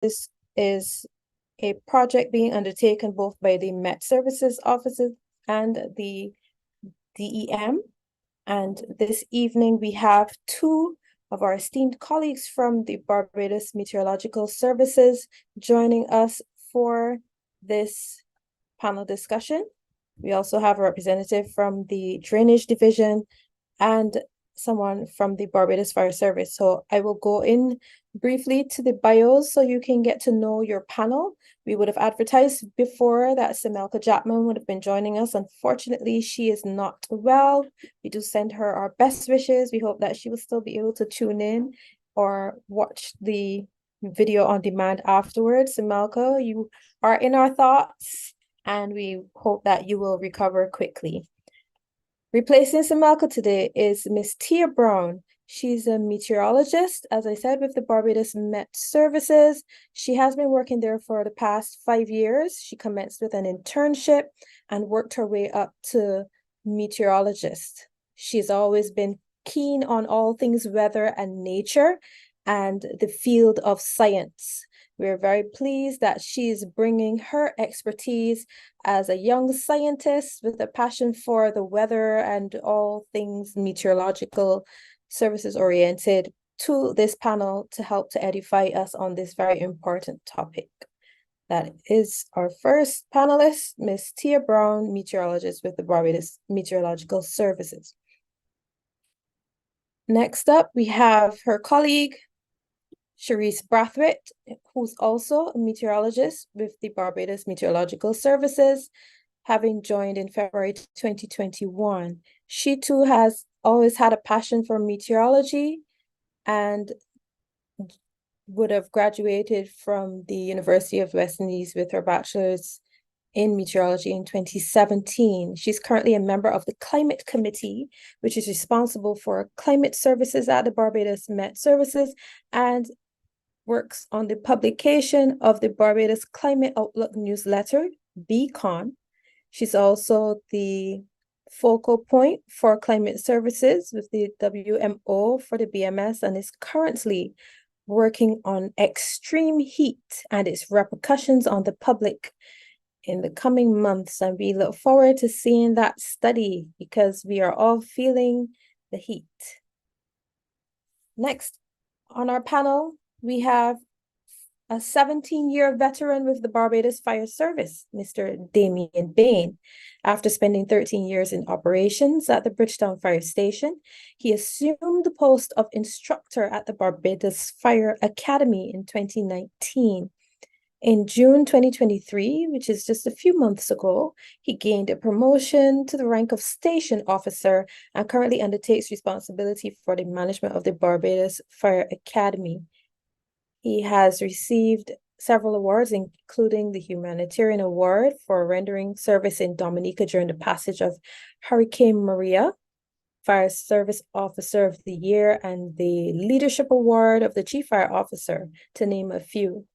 This is a project being undertaken both by the Met Services offices and the DEM. And this evening, we have two of our esteemed colleagues from the Barbados Meteorological Services joining us for this panel discussion. We also have a representative from the Drainage Division and someone from the Barbados Fire Service. So I will go in briefly to the bios so you can get to know your panel. We would have advertised before that Semelka Chapman would have been joining us. Unfortunately, she is not well. We do send her our best wishes. We hope that she will still be able to tune in or watch the video on demand afterwards. Semelka, you are in our thoughts, and we hope that you will recover quickly. Replacing Semelka today is Miss Tia Brown. She's a meteorologist, as I said, with the Barbados Met Services. She has been working there for the past 5 years. She commenced with an internship and worked her way up to meteorologist. She's always been keen on all things weather and nature and the field of science. We're very pleased that she's bringing her expertise as a young scientist with a passion for the weather and all things meteorological services oriented to this panel to help to edify us on this very important topic. That is our first panelist, Ms. Tia Brown, meteorologist with the Barbados Meteorological Services. Next up, we have her colleague, Cherise Brathwaite, who's also a meteorologist with the Barbados Meteorological Services, having joined in February 2021. She too has always had a passion for meteorology and would have graduated from the University of West Indies with her bachelor's in meteorology in 2017. She's currently a member of the Climate Committee, which is responsible for climate services at the Barbados Met Services, and works on the publication of the Barbados Climate Outlook newsletter, Beacon. She's also the focal point for climate services with the WMO for the BMS and is currently working on extreme heat and its repercussions on the public in the coming months. And we look forward to seeing that study because we are all feeling the heat. Next on our panel, we have a 17-year veteran with the Barbados Fire Service, Mr. Damien Bain. After spending 13 years in operations at the Bridgetown Fire Station, he assumed the post of instructor at the Barbados Fire Academy in 2019. In June 2023, which is just a few months ago, he gained a promotion to the rank of station officer and currently undertakes responsibility for the management of the Barbados Fire Academy. He has received several awards, including the Humanitarian Award for rendering service in Dominica during the passage of Hurricane Maria, Fire Service Officer of the Year, and the Leadership Award of the Chief Fire Officer, to name a few.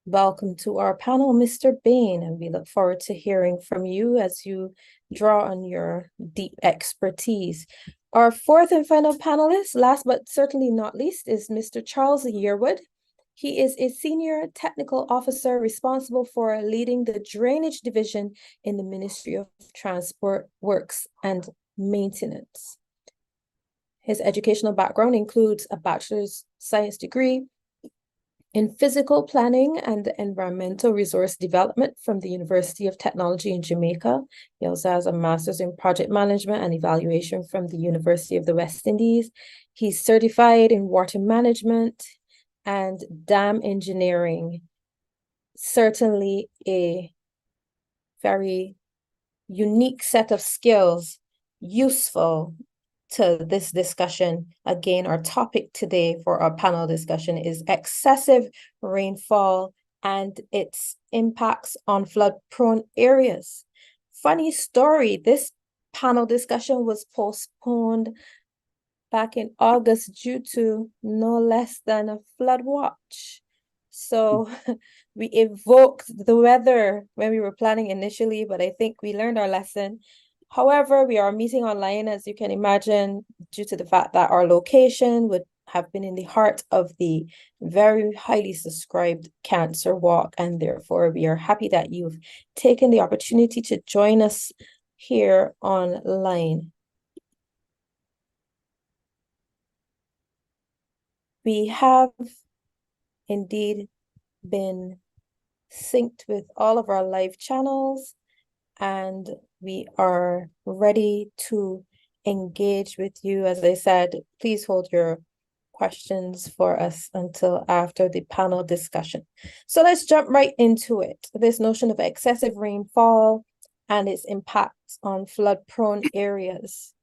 Welcome to our panel, Mr. Bain, and we look forward to hearing from you as you draw on your deep expertise. Our fourth and final panelist, last but certainly not least, is Mr. Charles Yearwood. He is a senior technical officer responsible for leading the Drainage Division in the Ministry of Transport, Works and Maintenance. His educational background includes a bachelor's science degree in physical planning and environmental resource development from the University of Technology in Jamaica. He also has a master's in project management and evaluation from the University of the West Indies. He's certified in water management and dam engineering. Certainly a very unique set of skills, useful to this discussion. Again, our topic today for our panel discussion is excessive rainfall and its impacts on flood-prone areas. Funny story, this panel discussion was postponed back in August due to no less than a flood watch. So we evoked the weather when we were planning initially, but I think we learned our lesson. However, we are meeting online, as you can imagine, due to the fact that our location would have been in the heart of the very highly subscribed Cancer Walk, and therefore we are happy that you've taken the opportunity to join us here online. We have indeed been synced with all of our live channels, and we are ready to engage with you. As I said, please hold your questions for us until after the panel discussion. So let's jump right into it. This notion of excessive rainfall and its impacts on flood-prone areas.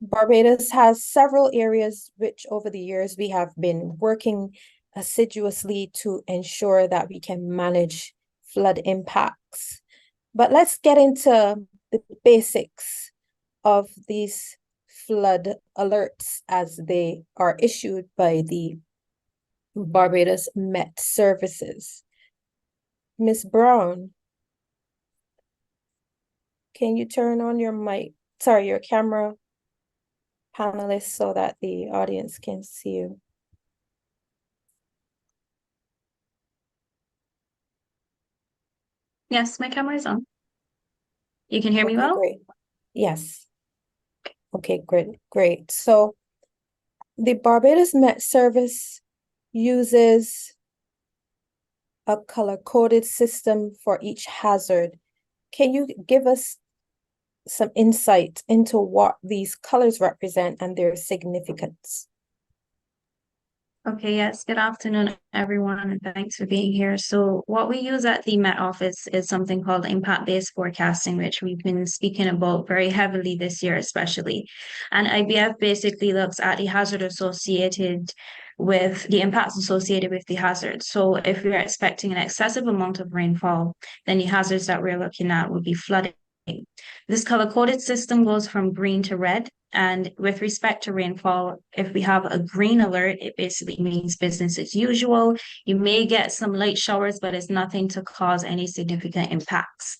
Barbados has several areas which over the years we have been working assiduously to ensure that we can manage flood impacts. But let's get into the basics of these flood alerts as they are issued by the Barbados Met Services. Ms. Brown, can you turn on your mic, your camera, panelists, so that the audience can see you? Yes, my camera is on. You can hear me well? Great. Yes. Okay, great. So the Barbados Met Service uses a color-coded system for each hazard. Can you give us some insight into what these colors represent and their significance? Okay, yes. Good afternoon, everyone, and thanks for being here. So what we use at the Met Office is something called impact-based forecasting, which we've been speaking about very heavily this year, especially. And IBF basically looks at the hazard associated with the impacts associated with the hazard. So if we're expecting an excessive amount of rainfall, then the hazards that we're looking at would be flooding. This color-coded system goes from green to red. And with respect to rainfall, if we have a green alert, it basically means business as usual. You may get some light showers, but it's nothing to cause any significant impacts.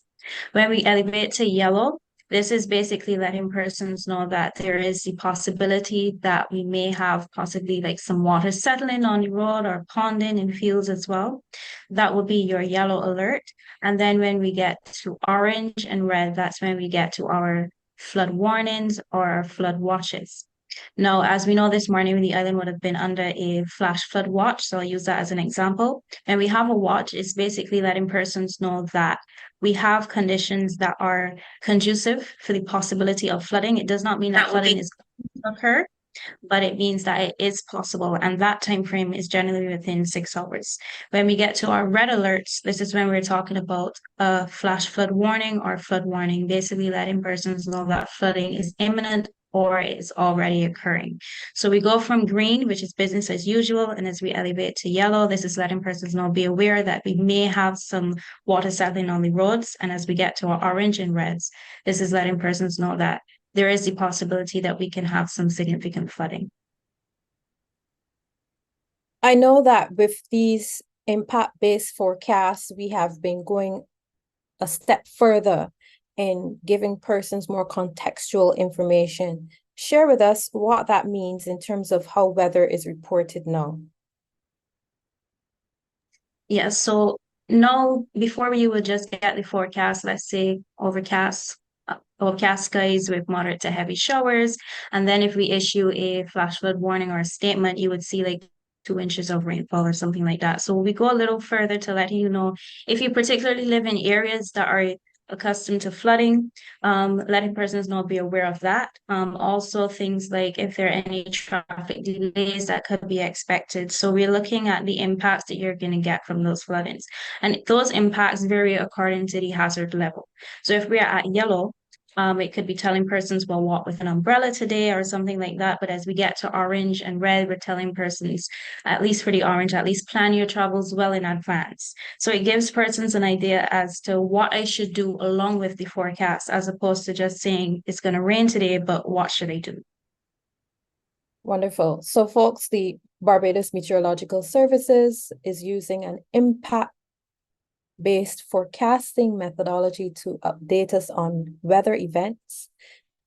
When we elevate to yellow, this is basically letting persons know that there is the possibility that we may have possibly like some water settling on the road or ponding in fields as well. That would be your yellow alert. And then when we get to orange and red, that's when we get to our flood warnings or flood watches. Now, as we know, this morning the island would have been under a flash flood watch. So I'll use that as an example. And we have a watch, it's basically letting persons know that we have conditions that are conducive for the possibility of flooding. It does not mean that flooding is going to occur, but it means that it is possible. And that time frame is generally within 6 hours. When we get to our red alerts, this is when we're talking about a flash flood warning or flood warning, basically letting persons know that flooding is imminent or is already occurring. So we go from green, which is business as usual, and as we elevate to yellow, this is letting persons know, be aware that we may have some water settling on the roads. And as we get to our orange and reds, this is letting persons know that there is the possibility that we can have some significant flooding. I know that with these impact-based forecasts, we have been going a step further in giving persons more contextual information. Share with us what that means in terms of how weather is reported now. Yeah, so now before you would just get the forecast, let's say overcast skies with moderate to heavy showers. And then if we issue a flash flood warning or a statement, you would see like 2 inches of rainfall or something like that. So we go a little further to letting you know if you particularly live in areas that are accustomed to flooding, letting persons know, be aware of that. Also things like if there are any traffic delays that could be expected. So we're looking at the impacts that you're going to get from those floodings. And those impacts vary according to the hazard level. So if we are at yellow, it could be telling persons, well, walk with an umbrella today or something like that. But as we get to orange and red, we're telling persons, at least for the orange, at least plan your travels well in advance. So it gives persons an idea as to what I should do along with the forecast, as opposed to just saying it's going to rain today, but what should I do? Wonderful. So folks, the Barbados Meteorological Services is using an impact-based forecasting methodology to update us on weather events.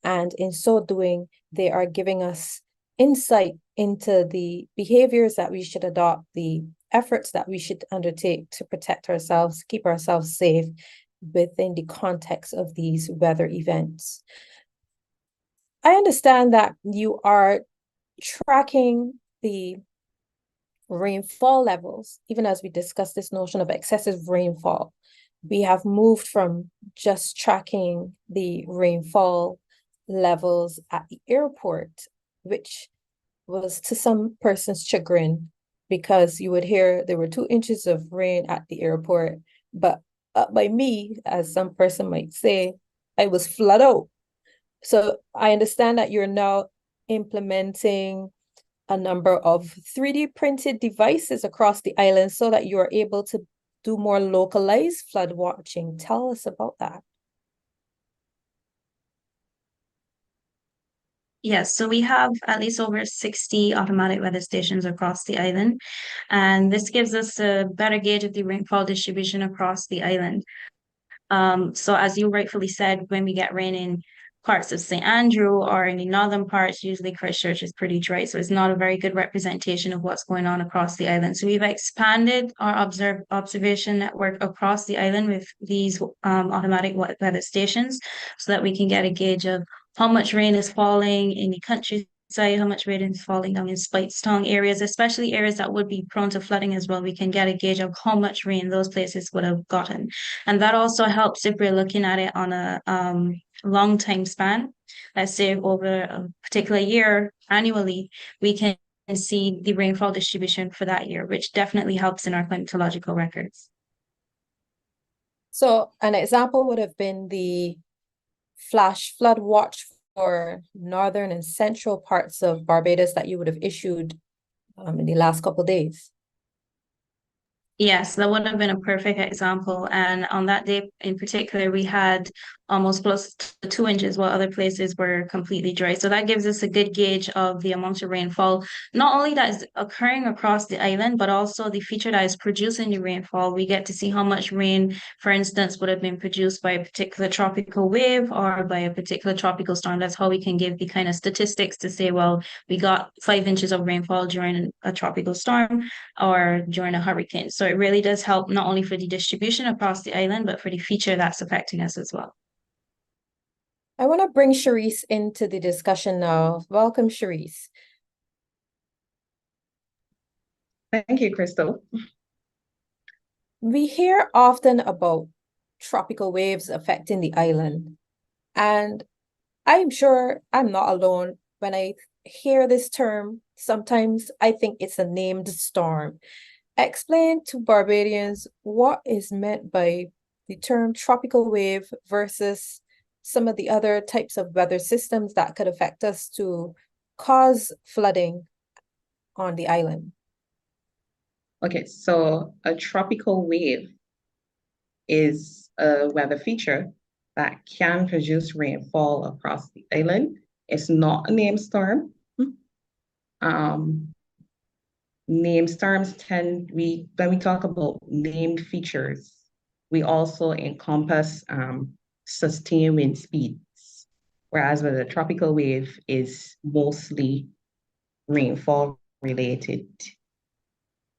And in so doing, they are giving us insight into the behaviors that we should adopt, the efforts that we should undertake to protect ourselves, keep ourselves safe within the context of these weather events. I understand that you are tracking the rainfall levels, even as we discuss this notion of excessive rainfall. We have moved from just tracking the rainfall levels at the airport, which was to some person's chagrin, because you would hear there were 2 inches of rain at the airport, but by me, as some person might say, I was flooded out. So I understand that you're now implementing a number of 3D printed devices across the island so that you are able to do more localized flood watching. Tell us about that. Yes, so we have at least over 60 automatic weather stations across the island, and this gives us a better gauge of the rainfall distribution across the island. So as you rightfully said, when we get rain in parts of St. Andrew or in the northern parts, usually Christchurch is pretty dry. So it's not a very good representation of what's going on across the island. So we've expanded our observation network across the island with these automatic weather stations so that we can get a gauge of how much rain is falling in the countryside, how much rain is falling down in Spitstown areas, especially areas that would be prone to flooding as well. We can get a gauge of how much rain those places would have gotten. And that also helps if we're looking at it on a long time span. Let's say over a particular year annually, we can see the rainfall distribution for that year, which definitely helps in our climatological records. So an example would have been the flash flood watch for northern and central parts of Barbados that you would have issued in the last couple of days. Yes, that would have been a perfect example. And on that day in particular, we had almost close to 2 inches, while other places were completely dry. So that gives us a good gauge of the amount of rainfall, not only that is occurring across the island, but also the feature that is producing the rainfall. We get to see how much rain, for instance, would have been produced by a particular tropical wave or by a particular tropical storm. That's how we can give the kind of statistics to say, well, we got 5 inches of rainfall during a tropical storm or during a hurricane. So it really does help not only for the distribution across the island, but for the feature that's affecting us as well. I want to bring Charisse into the discussion now. Welcome, Charisse. Thank you, Crystal. We hear often about tropical waves affecting the island, and I'm sure I'm not alone when I hear this term. Sometimes I think it's a named storm. Explain to Barbadians what is meant by the term tropical wave versus some of the other types of weather systems that could affect us to cause flooding on the island. Okay, so a tropical wave is a weather feature that can produce rainfall across the island. It's not a named storm. Um, Named storms when we talk about named features, we also encompass sustained wind speeds, whereas with a tropical wave is mostly rainfall related.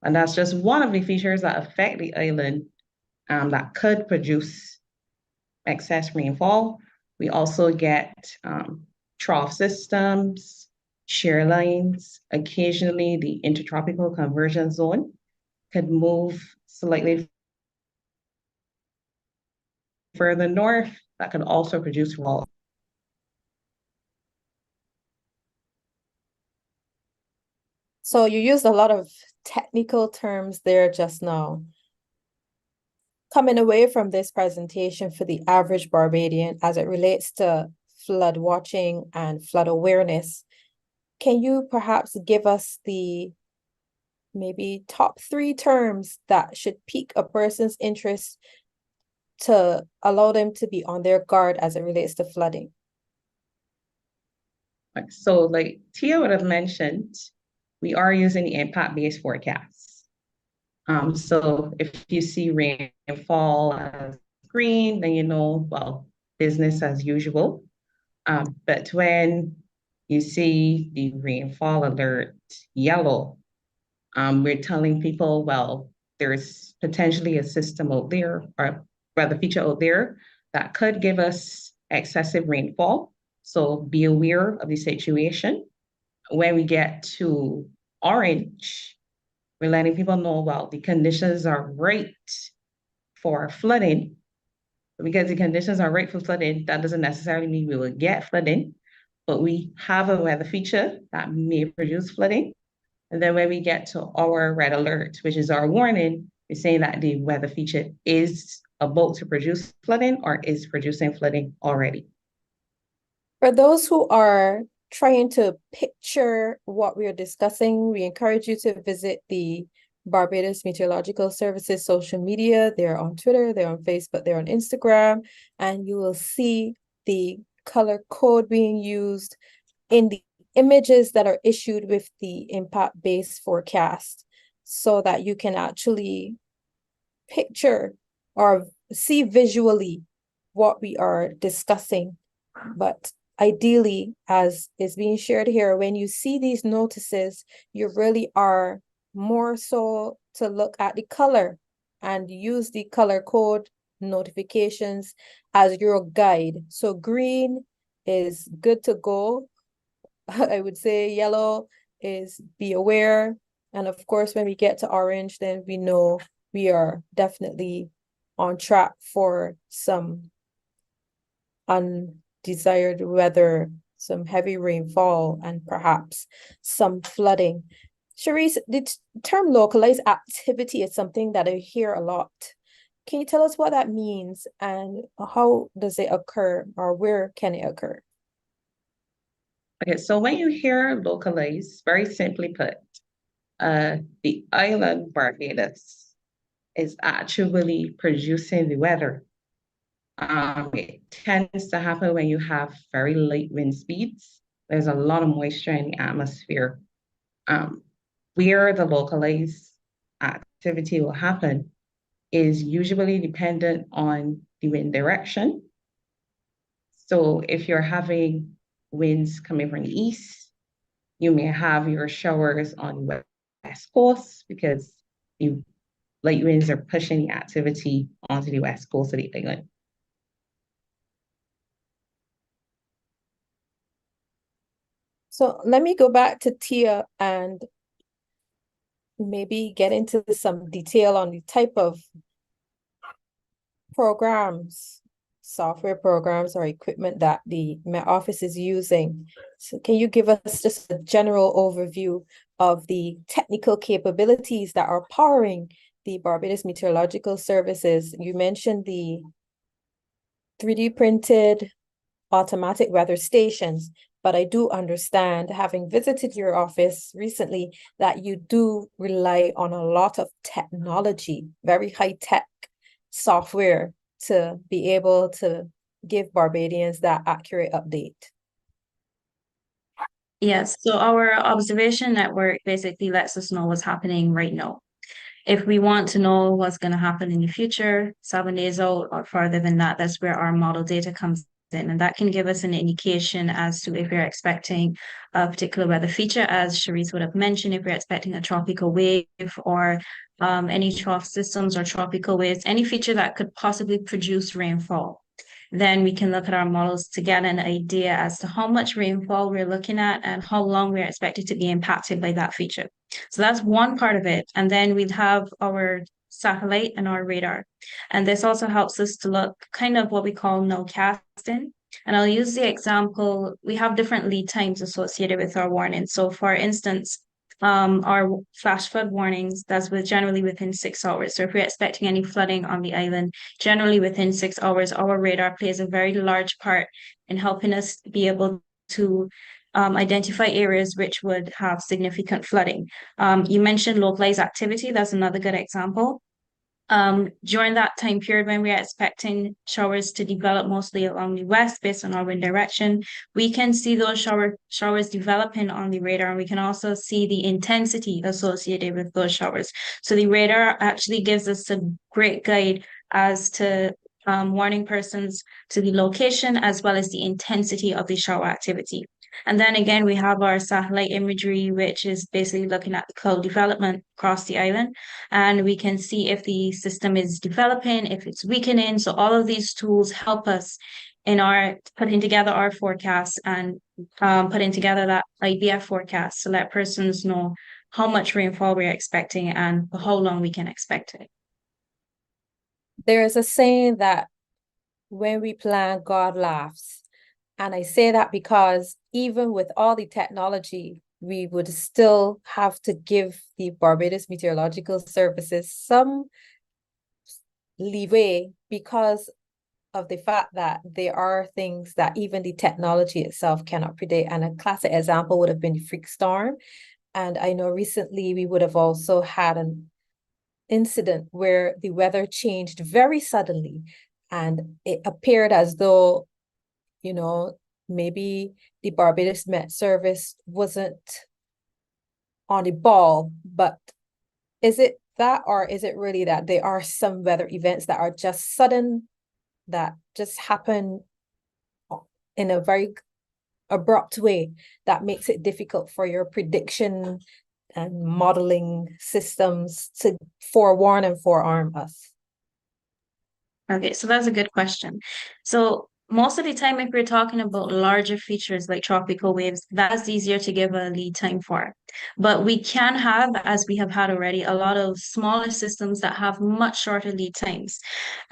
And that's just one of the features that affect the island that could produce excess rainfall. We also get trough systems, shear lines. Occasionally, the intertropical convergence zone could move slightly further north. That could also produce rainfall. So you used a lot of technical terms there just now. Coming away from this presentation for the average Barbadian as it relates to flood watching and flood awareness, can you perhaps give us the maybe top 3 terms that should pique a person's interest to allow them to be on their guard as it relates to flooding? So like Tia would have mentioned, we are using the impact-based forecasts. So if you see rainfall as green, then you know, well, business as usual. But when you see the rainfall alert yellow. We're telling people, well, there's potentially a system out there, or rather feature out there that could give us excessive rainfall. So be aware of the situation. When we get to orange, we're letting people know, well, the conditions are right for flooding. Because the conditions are right for flooding, that doesn't necessarily mean we will get flooding, but we have a weather feature that may produce flooding. And then when we get to our red alert, which is our warning, we're saying that the weather feature is about to produce flooding or is producing flooding already. For those who are trying to picture what we are discussing, we encourage you to visit the Barbados Meteorological Services social media. They're on Twitter, they're on Facebook, they're on Instagram, and you will see the color code being used in the images that are issued with the impact-based forecast so that you can actually picture or see visually what we are discussing. But ideally, as is being shared here, when you see these notices, you really are more so to look at the color and use the color code notifications as your guide. So green is good to go. I would say yellow is be aware. And of course, when we get to orange, then we know we are definitely on track for some undesired weather, some heavy rainfall, and perhaps some flooding. Cherise, the term localized activity is something that I hear a lot. Can you tell us what that means and how does it occur or where can it occur? Okay, so when you hear localized, very simply put, the island Barbados is actually producing the weather. It tends to happen when you have very light wind speeds. There's a lot of moisture in the atmosphere. Where the localized activity will happen is usually dependent on the wind direction. So if you're having winds coming from the east, you may have your showers on the west coast because the light winds are pushing the activity onto the west coast of the island. So let me go back to Tia and maybe get into some detail on the type of programs, software programs or equipment that the Met Office is using. So can you give us just a general overview of the technical capabilities that are powering the Barbados Meteorological Services? You mentioned the 3D printed automatic weather stations, but I do understand, having visited your office recently, that you do rely on a lot of technology, very high tech software to be able to give Barbadians that accurate update. Yes, so our observation network basically lets us know what's happening right now. If we want to know what's going to happen in the future, 7 days out or farther than that, that's where our model data comes in. And that can give us an indication as to if we're expecting a particular weather feature, as Cherise would have mentioned, if we're expecting a tropical wave or any trough systems or tropical waves, any feature that could possibly produce rainfall. Then we can look at our models to get an idea as to how much rainfall we're looking at and how long we're expected to be impacted by that feature. So that's one part of it. And then we'd have our satellite and our radar. And this also helps us to look kind of what we call nowcasting. And I'll use the example, we have different lead times associated with our warnings. So for instance, our flash flood warnings, that's generally within 6 hours. So if we're expecting any flooding on the island, generally within 6 hours, our radar plays a very large part in helping us be able to identify areas which would have significant flooding. You mentioned localized activity. That's another good example. During that time period when we are expecting showers to develop mostly along the west based on our wind direction, we can see those showers developing on the radar, and we can also see the intensity associated with those showers. So the radar actually gives us a great guide as to warning persons to the location as well as the intensity of the shower activity. And then again, we have our satellite imagery, which is basically looking at the cloud development across the island. And we can see if the system is developing, if it's weakening. So all of these tools help us in our putting together our forecasts and putting together that IBF forecast to let persons know how much rainfall we're expecting and for how long we can expect it. There is a saying that when we plan, God laughs. And I say that because even with all the technology, we would still have to give the Barbados Meteorological Services some leeway because of the fact that there are things that even the technology itself cannot predict. And a classic example would have been the freak storm. And I know recently we would have also had an incident where the weather changed very suddenly and it appeared as though, maybe the Barbados Met Service wasn't on the ball, but is it that, or is it really that there are some weather events that are just sudden, that just happen in a very abrupt way that makes it difficult for your prediction and modeling systems to forewarn and forearm us? Okay, so that's a good question. So most of the time, if we're talking about larger features like tropical waves, that's easier to give a lead time for. But we can have, as we have had already, a lot of smaller systems that have much shorter lead times.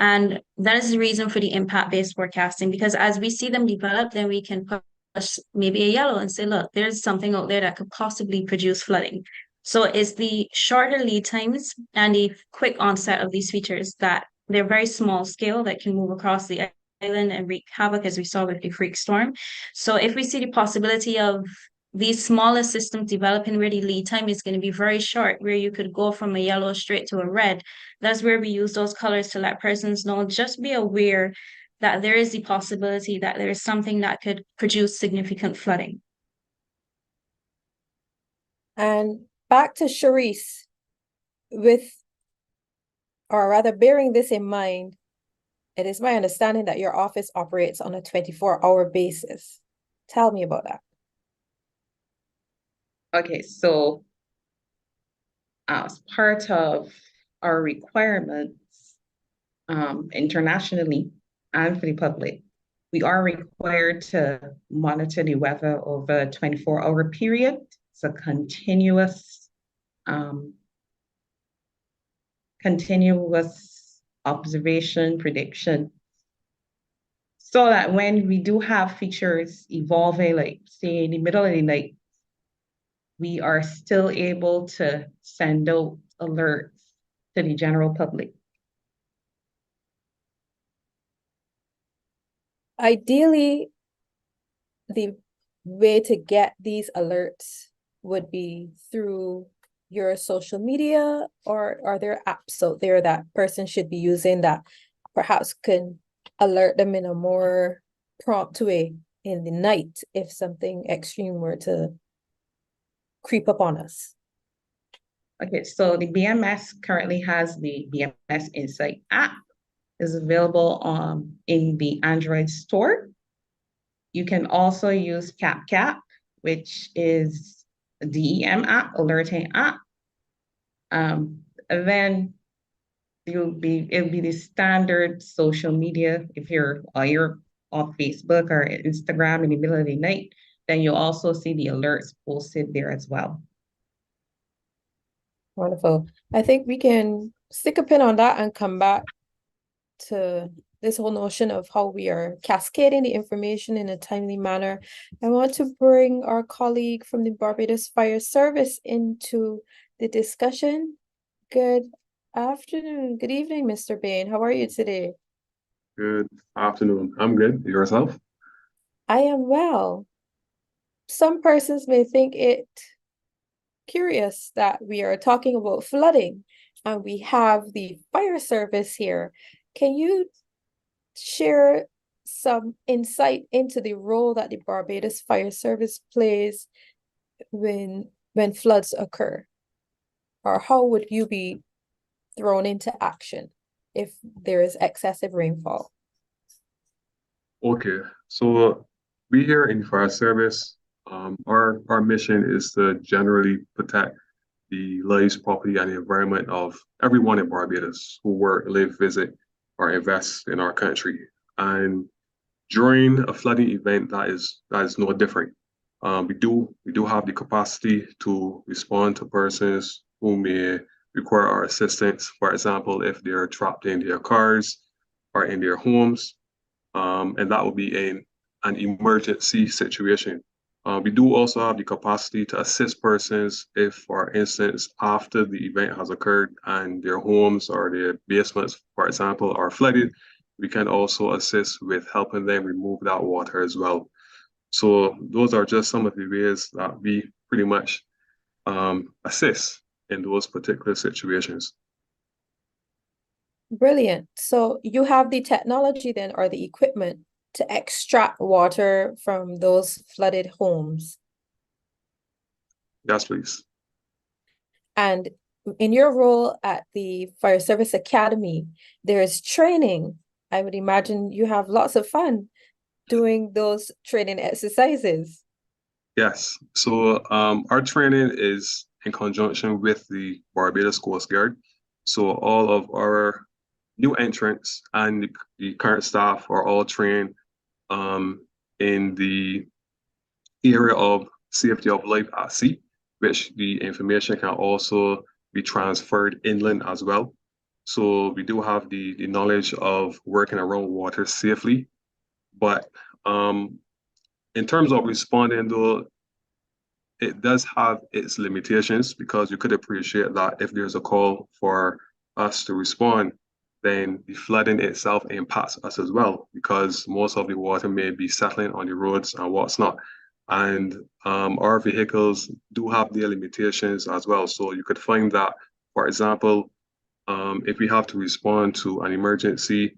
And that is the reason for the impact-based forecasting, because as we see them develop, then we can push maybe a yellow and say, look, there's something out there that could possibly produce flooding. So it's the shorter lead times and the quick onset of these features that they're very small scale that can move across the island and wreak havoc, as we saw with the freak storm. So if we see the possibility of these smaller systems developing where the lead time is going to be very short, where you could go from a yellow straight to a red, that's where we use those colors to let persons know, just be aware that there is the possibility that there is something that could produce significant flooding. And back to Charisse, or rather bearing this in mind, it is my understanding that your office operates on a 24-hour basis. Tell me about that. Okay, so as part of our requirements internationally and for the public, we are required to monitor the weather over a 24-hour period. It's a continuous observation prediction, so that when we do have features evolving, like say in the middle of the night, we are still able to send out alerts to the general public. Ideally, the way to get these alerts would be through your social media, or are there apps out there that person should be using that perhaps can alert them in a more prompt way in the night if something extreme were to creep up on us? Okay, so the BMS currently has the BMS Insight app. Is available in the Android store. You can also use CapCap, which is a DEM app, alerting app. And then it'll be the standard social media. If you're on Facebook or Instagram in the middle of the night, then you'll also see the alerts posted there as well. Wonderful. I think we can stick a pin on that and come back to this whole notion of how we are cascading the information in a timely manner. I want to bring our colleague from the Barbados Fire Service into the discussion. Good afternoon, good evening, Mr. Bain. How are you today? Good afternoon. I'm good. Yourself? I am well. Some persons may think it curious that we are talking about flooding and we have the fire service here. Can you share some insight into the role that the Barbados Fire Service plays when floods occur? Or how would you be thrown into action if there is excessive rainfall? Okay. So we here in fire service, Our mission is to generally protect the lives, property, and the environment of everyone in Barbados who work, live, visit, or invest in our country. And during a flooding event, that is no different. We do have the capacity to respond to persons who may require our assistance. For example, if they're trapped in their cars or in their homes, and that would be an emergency situation. We do also have the capacity to assist persons if, for instance, after the event has occurred and their homes or their basements, for example, are flooded, we can also assist with helping them remove that water as well. So those are just some of the ways that we pretty much assist in those particular situations. Brilliant. So you have the technology then or the equipment to extract water from those flooded homes. Yes, please. And in your role at the Fire Service Academy, there is training. I would imagine you have lots of fun doing those training exercises. Yes. So our training is in conjunction with the Barbados Coast Guard. So all of our new entrants and the current staff are all trained in the area of safety of life at sea, which the information can also be transferred inland as well. So we do have the knowledge of working around water safely. But in terms of responding, though, it does have its limitations because you could appreciate that if there's a call for us to respond, then the flooding itself impacts us as well because most of the water may be settling on the roads and what's not. And our vehicles do have their limitations as well. So you could find that, for example, if we have to respond to an emergency,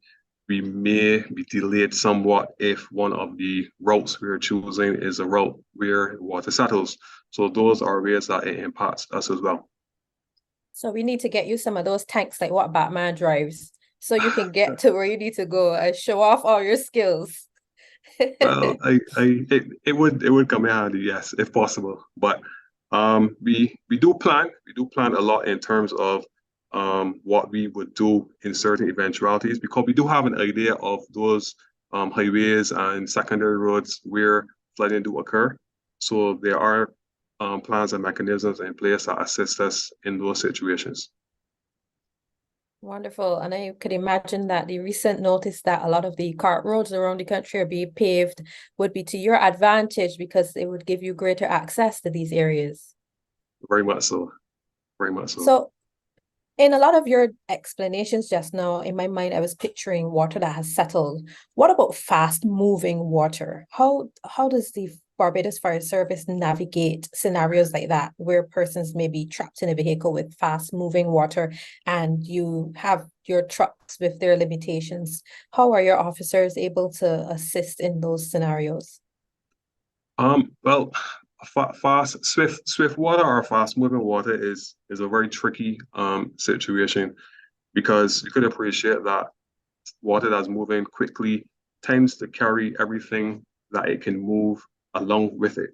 we may be delayed somewhat if one of the routes we're choosing is a route where water settles. So those are ways that it impacts us as well. So we need to get you some of those tanks like what Batman drives so you can get to where you need to go and show off all your skills. Well, it would come in handy, yes, if possible. But we do plan a lot in terms of what we would do in certain eventualities because we do have an idea of those highways and secondary roads where flooding do occur. So there are plans and mechanisms in place that assist us in those situations. Wonderful. And I could imagine that the recent notice that a lot of the cart roads around the country are being paved would be to your advantage because it would give you greater access to these areas. Very much so. Very much so. So in a lot of your explanations just now, in my mind, I was picturing water that has settled. What about fast moving water? How does the Barbados Fire Service navigate scenarios like that, where persons may be trapped in a vehicle with fast moving water and you have your trucks with their limitations? How are your officers able to assist in those scenarios? Well, swift water or fast moving water is a very tricky situation because you could appreciate that water that's moving quickly tends to carry everything that it can move along with it.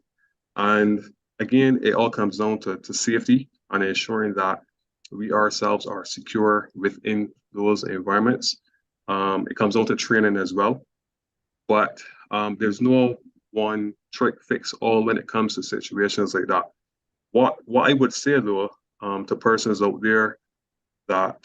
And again, it all comes down to safety and ensuring that we ourselves are secure within those environments. It comes down to training as well. But there's no one trick fix all when it comes to situations like that. What I would say though, to persons out there that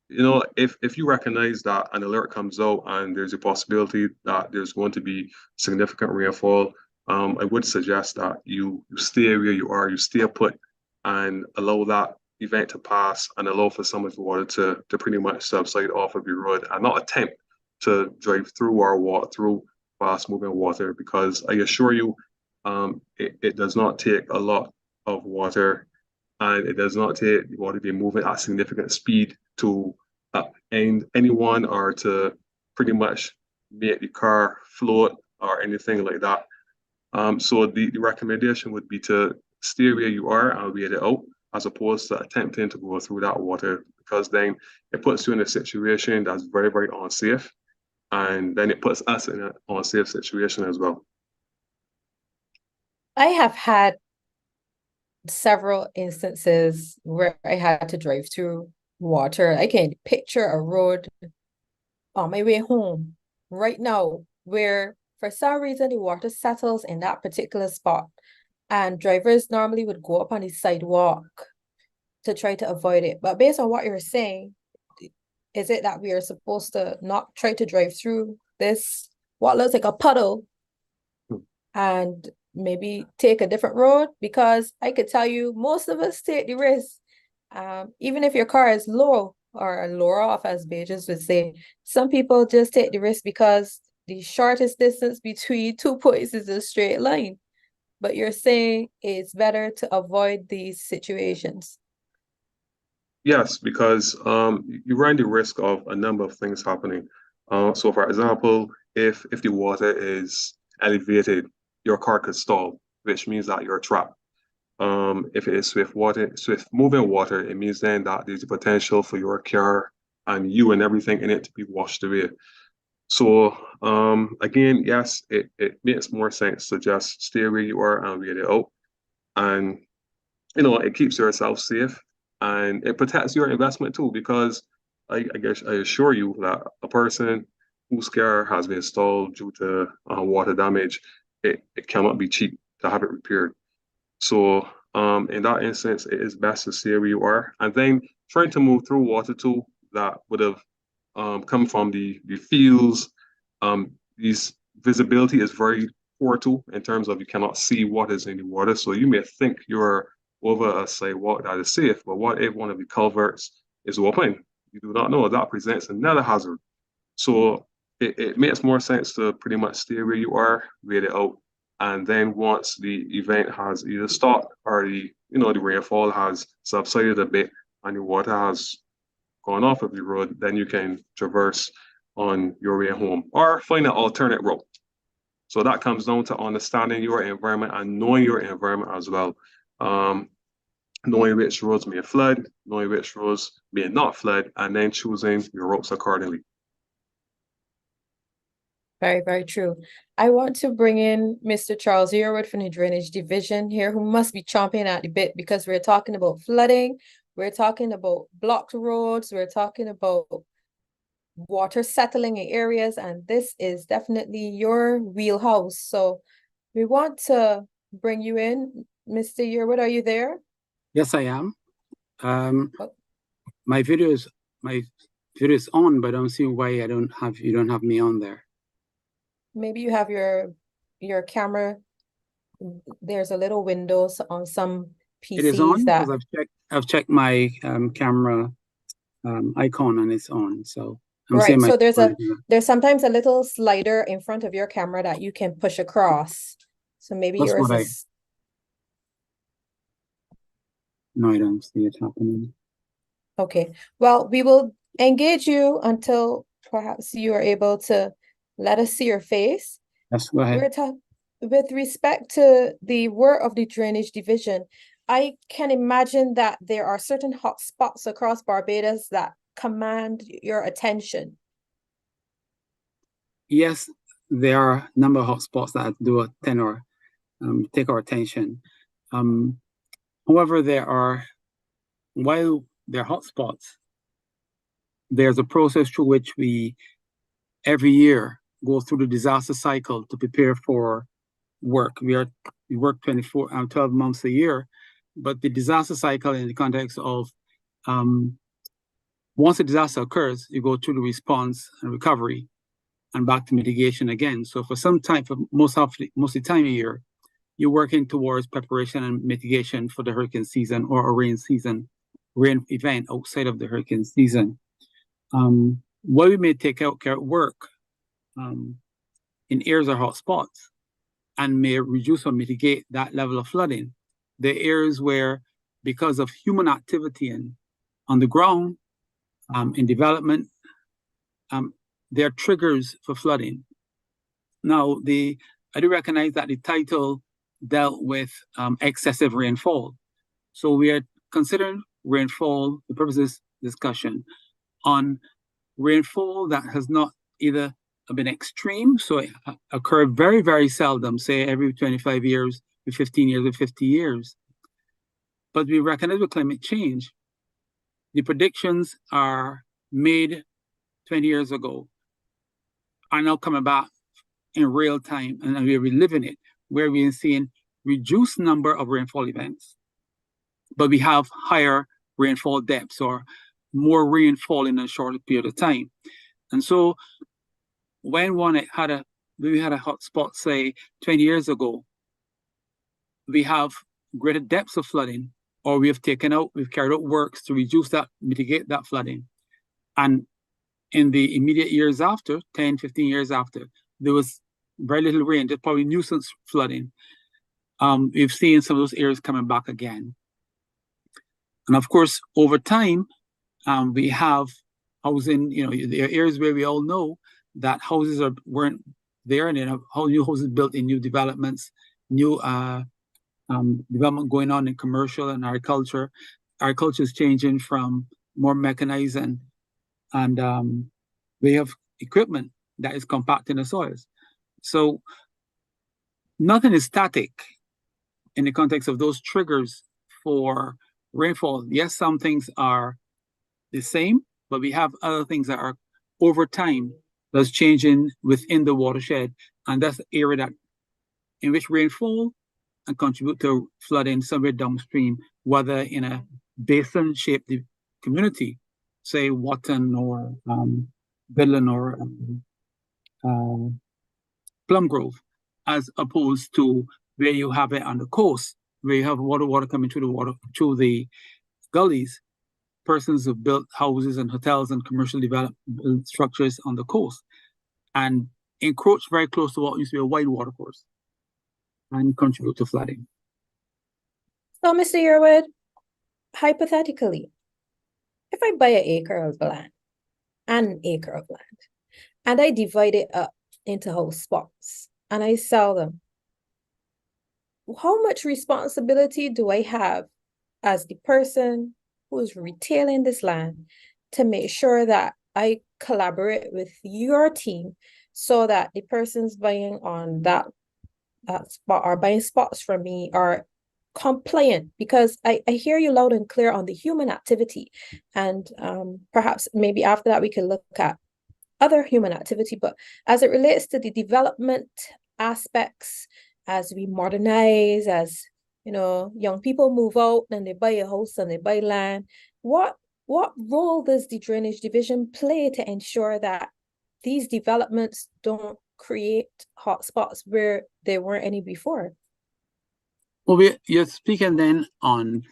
if you recognize that an alert comes out and there's a possibility that there's going to be significant rainfall, I would suggest that you stay where you are, you stay put, and allow that event to pass and allow for some of the water to pretty much subside off of your road and not attempt to drive through or walk through fast moving water because I assure you, it does not take a lot of water and it does not take water to be moving at significant speed to end anyone or to pretty much make the car float or anything like that. So the recommendation would be to stay where you are and wait it out as opposed to attempting to go through that water because then it puts you in a situation that's very, very unsafe. And then it puts us in an unsafe situation as well. I have had several instances where I had to drive through water. I can picture a road on my way home right now where for some reason the water settles in that particular spot. And drivers normally would go up on the sidewalk to try to avoid it. But based on what you're saying, is it that we are supposed to not try to drive through this, what looks like a puddle, and maybe take a different road? Because I could tell you, most of us take the risk. Even if your car is low or lower off, as Beatrice would say, some people just take the risk because the shortest distance between 2 points is a straight line. But you're saying it's better to avoid these situations. Yes, because you run the risk of a number of things happening. So, for example, if the water is elevated, your car could stall, which means that you're trapped. If it is swift moving water, it means then that there's a potential for your car and you and everything in it to be washed away. So, again, yes, it makes more sense to just stay where you are and wait it out. And it keeps yourself safe and it protects your investment too, because I guess I assure you that a person whose car has been stalled due to water damage, it cannot be cheap to have it repaired. So in that instance, it is best to stay where you are. And then trying to move through water too that would have come from the fields. These visibility is very poor too in terms of you cannot see what is in the water. So you may think you're over a sidewalk that is safe, but what if one of the culverts is open? You do not know. That presents another hazard. So it makes more sense to pretty much stay where you are, wait it out. And then once the event has either stopped or the rainfall has subsided a bit and the water has gone off of the road, then you can traverse on your way home or find an alternate route. So that comes down to understanding your environment and knowing your environment as well. Knowing which roads may flood, knowing which roads may not flood, and then choosing your routes accordingly. Very, very true. I want to bring in Mr. Charles Yearwood from the Drainage Division here, who must be chomping at the bit because we're talking about flooding, we're talking about blocked roads, we're talking about water settling in areas, and this is definitely your wheelhouse. So we want to bring you in. Mr. Yearwood, are you there? Yes, I am. Oh. My video is on, but I don't see why you don't have me on there. Maybe you have your camera. There's a little window on some PCs It is on that because I've checked my camera icon and it's on. So I'm right. seeing my So there's sometimes a little slider in front of your camera that you can push across. So maybe That's yours what is. No, I don't see it happening. Okay. Well, we will engage you until perhaps you are able to let us see your face. Yes, go ahead. With respect to the work of the Drainage Division, I can imagine that there are certain hot spots across Barbados that command your attention. Yes, there are a number of hotspots that do take our attention. However, while there are hotspots, there's a process through which we every year go through the disaster cycle to prepare for work. We work 12 months a year, but the disaster cycle in the context of once a disaster occurs, you go through the response and recovery and back to mitigation again. So for some time, for most of the time of year, you're working towards preparation and mitigation for the hurricane season or a rain event outside of the hurricane season. While we may take out work in areas or hot spots and may reduce or mitigate that level of flooding, the areas where, because of human activity on the ground, in development, there are triggers for flooding. Now, I do recognize that the title dealt with excessive rainfall. So we are considering rainfall, the purpose of this discussion, on rainfall that has not either been extreme, so it occurred very, very seldom, say every 25 years, with 15 years, with 50 years. But we recognize with climate change, the predictions are made 20 years ago are now coming back in real time, and we're reliving it, where we're seeing reduced number of rainfall events, but we have higher rainfall depths or more rainfall in a shorter period of time. And so when we had a hot spot, say 20 years ago, we have greater depths of flooding, or we've carried out works to reduce that, mitigate that flooding. And in the immediate years after, 10, 15 years after, there was very little rain, just probably nuisance flooding. We've seen some of those areas coming back again. And of course, over time, we have housing, the areas where we all know that houses weren't there, and then how new houses built in new developments, new development going on in commercial and agriculture. Agriculture is changing from more mechanized and we have equipment that is compacting the soils. So nothing is static in the context of those triggers for rainfall. Yes, some things are the same, but we have other things that are over time that's changing within the watershed, and that's the area in which rainfall and contribute to flooding somewhere downstream, whether in a basin-shaped community, say Watton or Bedland or Plum Grove, as opposed to where you have it on the coast, where you have water coming through the gullies. Persons have built houses and hotels and commercial development structures on the coast and encroach very close to what used to be a wide watercourse and contribute to flooding. So, Mr. Yearwood, hypothetically, if I buy an acre of land, and I divide it up into house spots and I sell them, how much responsibility do I have as the person who is retailing this land to make sure that I collaborate with your team so that the persons buying on that spot or buying spots from me are compliant? Because I hear you loud and clear on the human activity, and perhaps maybe after that we can look at other human activity, but as it relates to the development aspects, as we modernize, as young people move out and they buy a house and they buy land, what role does the drainage division play to ensure that these developments don't create hotspots where there weren't any before? Well, you're speaking then on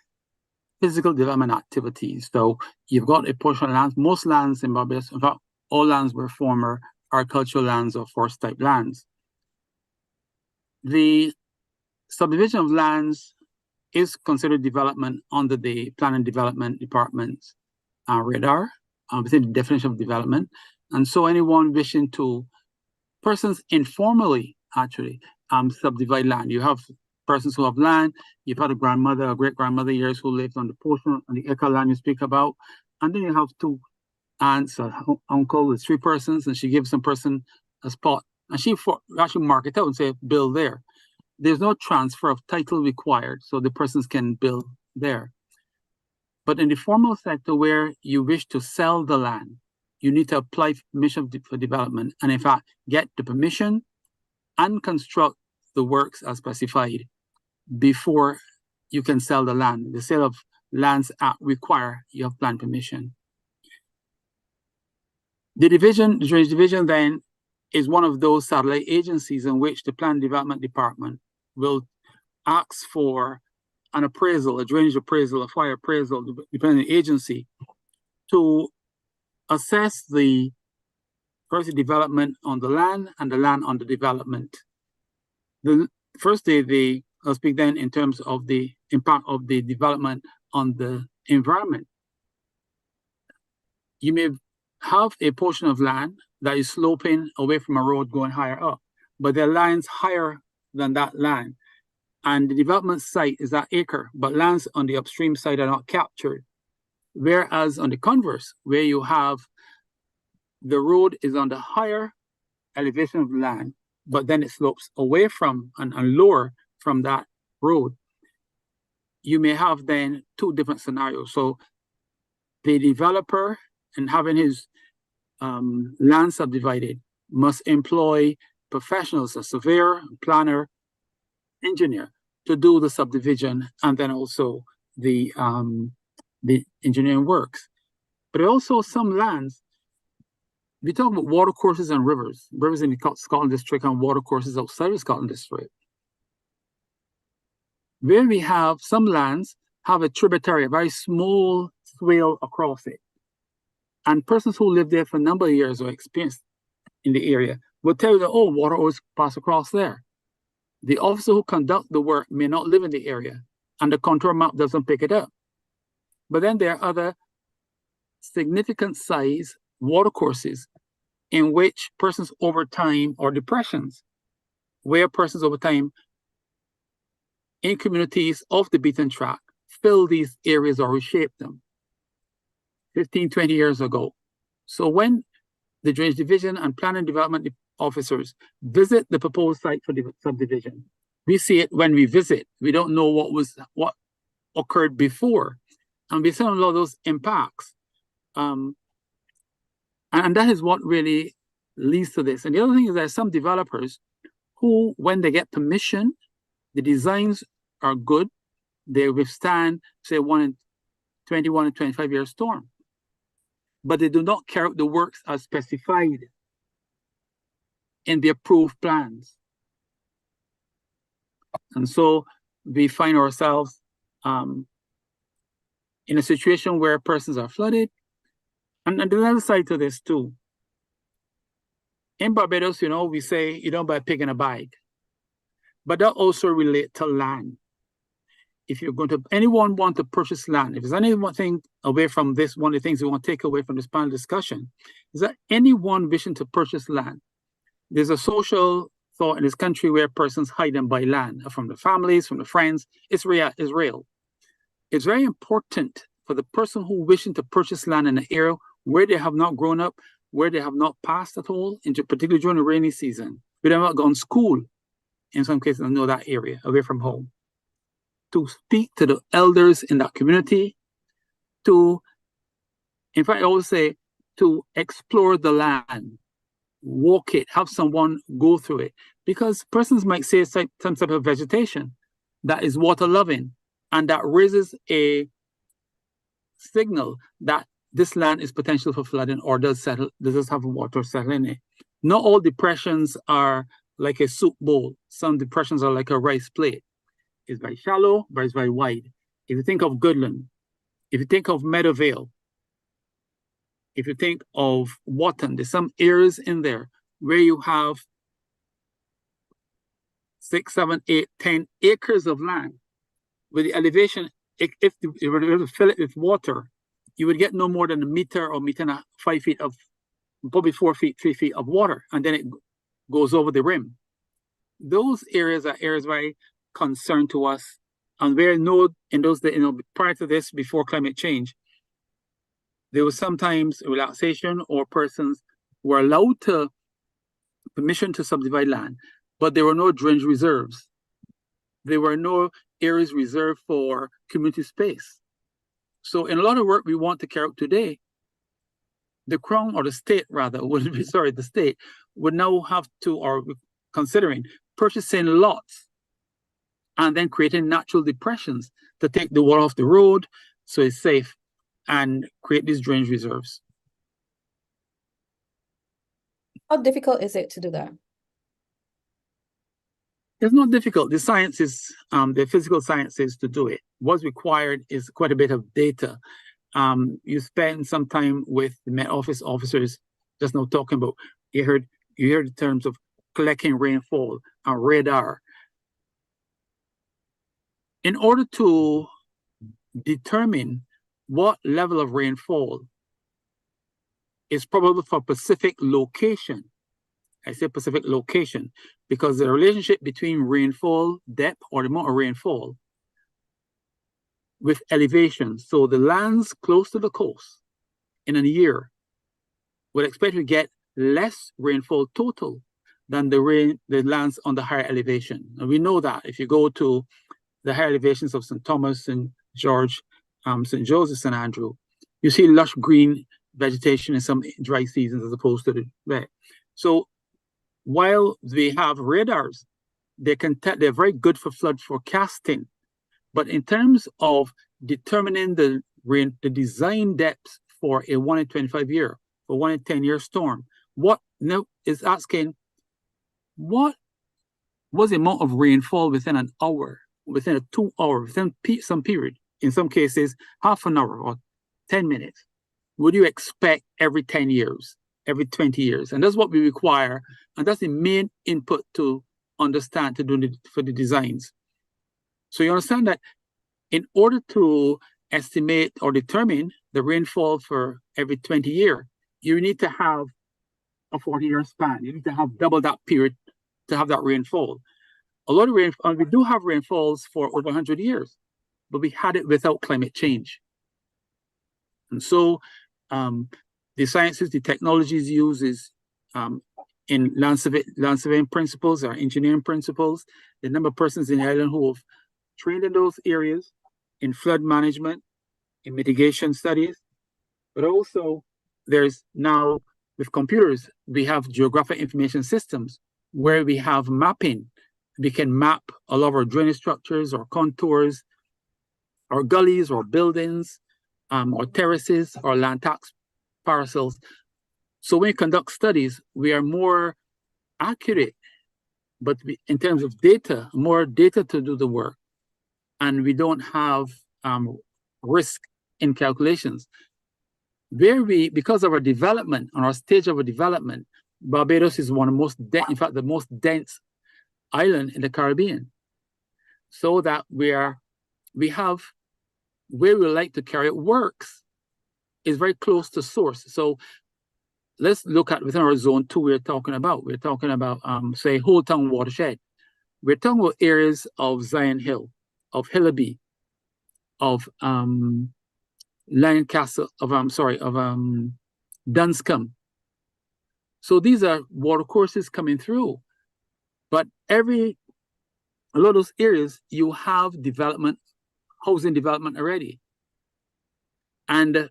physical development activities. So you've got a portion of lands, most lands in Barbados, in fact, all lands were former agricultural lands or forest type lands. The subdivision of lands is considered development under the Planning and Development Department's radar within the definition of development. And so anyone wishing to, persons informally actually subdivide land. You have persons who have land, you've had a grandmother, a great-grandmother years who lived on the portion, on the acre land you speak about, and then you have two aunts, uncle, with three persons, and she gives some person a spot, and she actually mark it out and say, build there. There's no transfer of title required, so the persons can build there. But in the formal sector where you wish to sell the land, you need to apply for permission for development, and in fact, get the permission and construct the works as specified before you can sell the land. The Sale of Lands Act require you have plan permission. The drainage division then is one of those satellite agencies in which the Plan Development Department will ask for an appraisal, a drainage appraisal, a fire appraisal, depending on the agency, to assess the first development on the land and the land on the development. The first day, I'll speak then in terms of the impact of the development on the environment. You may have a portion of land that is sloping away from a road going higher up, but there are lands higher than that land. And the development site is that acre, but lands on the upstream side are not captured. Whereas on the converse, where you have the road is on the higher elevation of the land, but then it slopes away from and lower from that road, you may have then two different scenarios. So the developer, and having his land subdivided, must employ professionals, a surveyor, planner, engineer, to do the subdivision and then also the engineering works. But also some lands, we talk about water courses and rivers in the Scotland district and water courses outside of Scotland district, where we have some lands have a tributary, a very small swale across it. And persons who live there for a number of years or experienced in the area will tell you that, oh, water always pass across there. The officer who conduct the work may not live in the area, and the contour map doesn't pick it up. But then there are other significant size water courses in which persons over time, or depressions, where persons over time in communities off the beaten track fill these areas or reshape them 15, 20 years ago. So when the Drainage Division and Planning Development officers visit the proposed site for the subdivision, we see it when we visit. We don't know what occurred before. And we see a lot of those impacts. And that is what really leads to this. And the other thing is that some developers who, when they get permission, the designs are good, they withstand, say, 21 and 25-year storm. But they do not carry out the works as specified in the approved plans. And so we find ourselves in a situation where persons are flooded. And the other side to this too. In Barbados, we say you don't buy a pig in a bag. But that also relates to land. If you're going to, anyone want to purchase land, if there's anything away from this, one of the things we want to take away from this panel discussion is that anyone wishing to purchase land, there's a social thought in this country where persons hide and buy land from the families, from the friends. It's real. It's very important for the person who wishing to purchase land in an area where they have not grown up, where they have not passed at all, particularly during the rainy season, where they have not gone to school, in some cases, I know that area, away from home, to speak to the elders in that community, in fact, I always say, to explore the land, walk it, have someone go through it, because persons might say some type of vegetation that is water loving, and that raises a signal that this land is potential for flooding or does have water settle in it. Not all depressions are like a soup bowl. Some depressions are like a rice plate. It's very shallow, but it's very wide. If you think of Goodland, if you think of Meadowvale, if you think of Wotton, there's some areas in there where you have 6, 7, 8, 10 acres of land with the elevation. If you were to fill it with water, you would get no more than a meter or meter and 5 feet of, probably 4 feet, 3 feet of water, and then it goes over the rim. Those areas are areas very concerned to us, and where in those days, prior to this, before climate change, there was sometimes relaxation or persons were allowed permission to subdivide land, but there were no drainage reserves. There were no areas reserved for community space. So in a lot of work we want to carry out today, the Crown, or the state rather, the state would now have to, or considering, purchasing lots and then creating natural depressions to take the water off the road so it's safe and create these drainage reserves. How difficult is it to do that? It's not difficult. The sciences, the physical sciences to do it. What's required is quite a bit of data. You spend some time with the Met Office officers just now talking about, you heard the terms of collecting rainfall and radar. In order to determine what level of rainfall is probable for Pacific location, I say Pacific location, because the relationship between rainfall depth, or the amount of rainfall, with elevation. So the lands close to the coast in a year would expect to get less rainfall total than the lands on the higher elevation. And we know that if you go to the higher elevations of St. Thomas, St. George, St. Joseph, St. Andrew, you see lush green vegetation in some dry seasons as opposed to the wet. So while they have radars, they're very good for flood forecasting. But in terms of determining the design depths for a 1 in 25 year, for 1 in 10 year storm, what now is asking, what was the amount of rainfall within an hour, within a 2 hour, within some period, in some cases, half an hour or 10 minutes, would you expect every 10 years, every 20 years? And that's what we require. And that's the main input to understand for the designs. So you understand that in order to estimate or determine the rainfall for every 20 years, you need to have a 40-year span. You need to have double that period to have that rainfall. A lot of rainfall, we do have rainfalls for over 100 years, but we had it without climate change. And so the sciences, the technologies used is in land surveying principles or engineering principles, the number of persons in the island who have trained in those areas, in flood management, in mitigation studies, but also there's now, with computers, we have geographic information systems where we have mapping. We can map a lot of our drainage structures or contours, or gullies or buildings, or terraces or land tax parcels. So when we conduct studies, we are more accurate, but in terms of data, more data to do the work. And we don't have risk in calculations. Because of our development, on our stage of our development, Barbados is one of the most, in fact, the most dense island in the Caribbean. So that we have where we like to carry it works is very close to source. So let's look at within our zone 2 we're talking about, say, Whole Town watershed. We're talking about areas of Zion Hill, of Hillaby, of Lancaster, of Dunscombe. So these are water courses coming through. But a lot of those areas, you have development, housing development already. And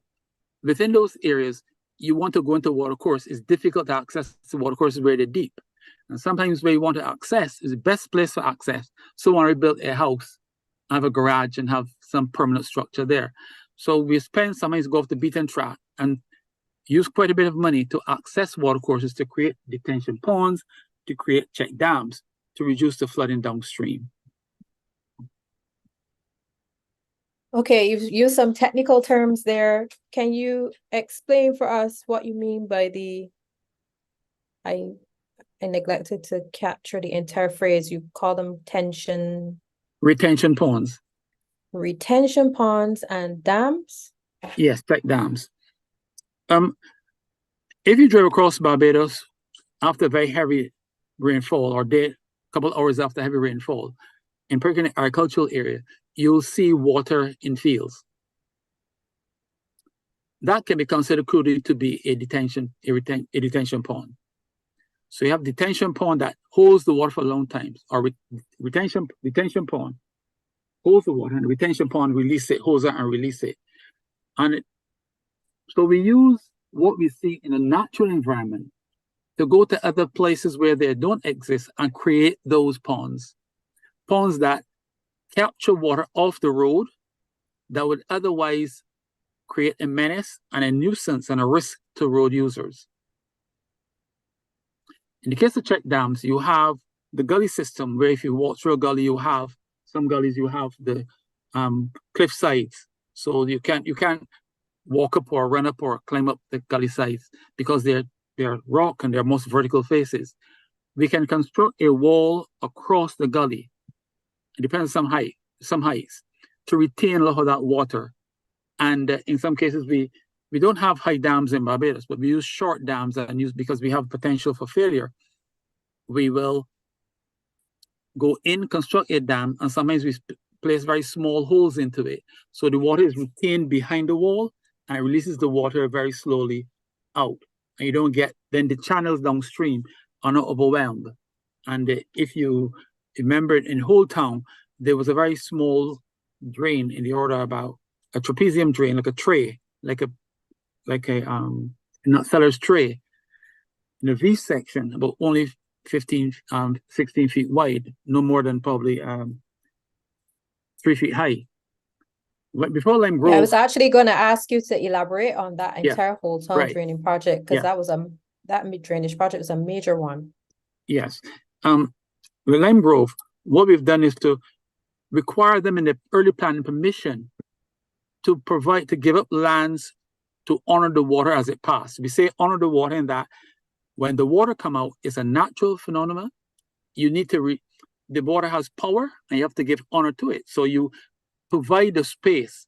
within those areas, you want to go into a water course, it's difficult to access the water courses where they're deep. And sometimes where you want to access is the best place for access. So when we build a house, have a garage and have some permanent structure there. So we sometimes go off the beaten track and use quite a bit of money to access water courses, to create detention ponds, to create check dams, to reduce the flooding downstream. Okay, you've used some technical terms there. Can you explain for us what you mean by I neglected to capture the entire phrase. You call them retention ponds. Retention ponds and dams? Yes, check dams. If you drive across Barbados after very heavy rainfall, or a couple hours after heavy rainfall, in particular agricultural area, you'll see water in fields. That can be considered to be a detention pond. So you have detention pond that holds the water for a long time, or retention pond holds the water, and the retention pond holds it and release it. So we use what we see in a natural environment to go to other places where they don't exist and create those ponds that capture water off the road that would otherwise create a menace and a nuisance and a risk to road users. In the case of check dams, you have the gully system where if you walk through a gully, you have some gullies, you have the cliff sides. So you can't walk up or run up or climb up the gully sides because they're rock and they're most vertical faces. We can construct a wall across the gully. It depends on some heights, to retain a lot of that water. And in some cases, we don't have high dams in Barbados, but we use short dams because we have potential for failure. We will go in, construct a dam, and sometimes we place very small holes into it. So the water is retained behind the wall and it releases the water very slowly out. And you don't get, then the channels downstream are not overwhelmed. And if you remember in Whole Town, there was a very small drain in the order about a trapezium drain, like a tray, like a not seller's tray in a V section, about only 15, 16 feet wide, no more than probably 3 feet high. But before Lime Grove, Yeah, I was actually going to ask you to elaborate on that Yeah, entire whole town right. draining project, because Yeah. that drainage project was a major one. yes, with Lime Grove, what we've done is to require them in the early planning permission to give up lands to honor the water as it passed. We say honor the water in that when the water come out, it's a natural phenomenon. You need to the water has power and you have to give honor to it. So you provide the space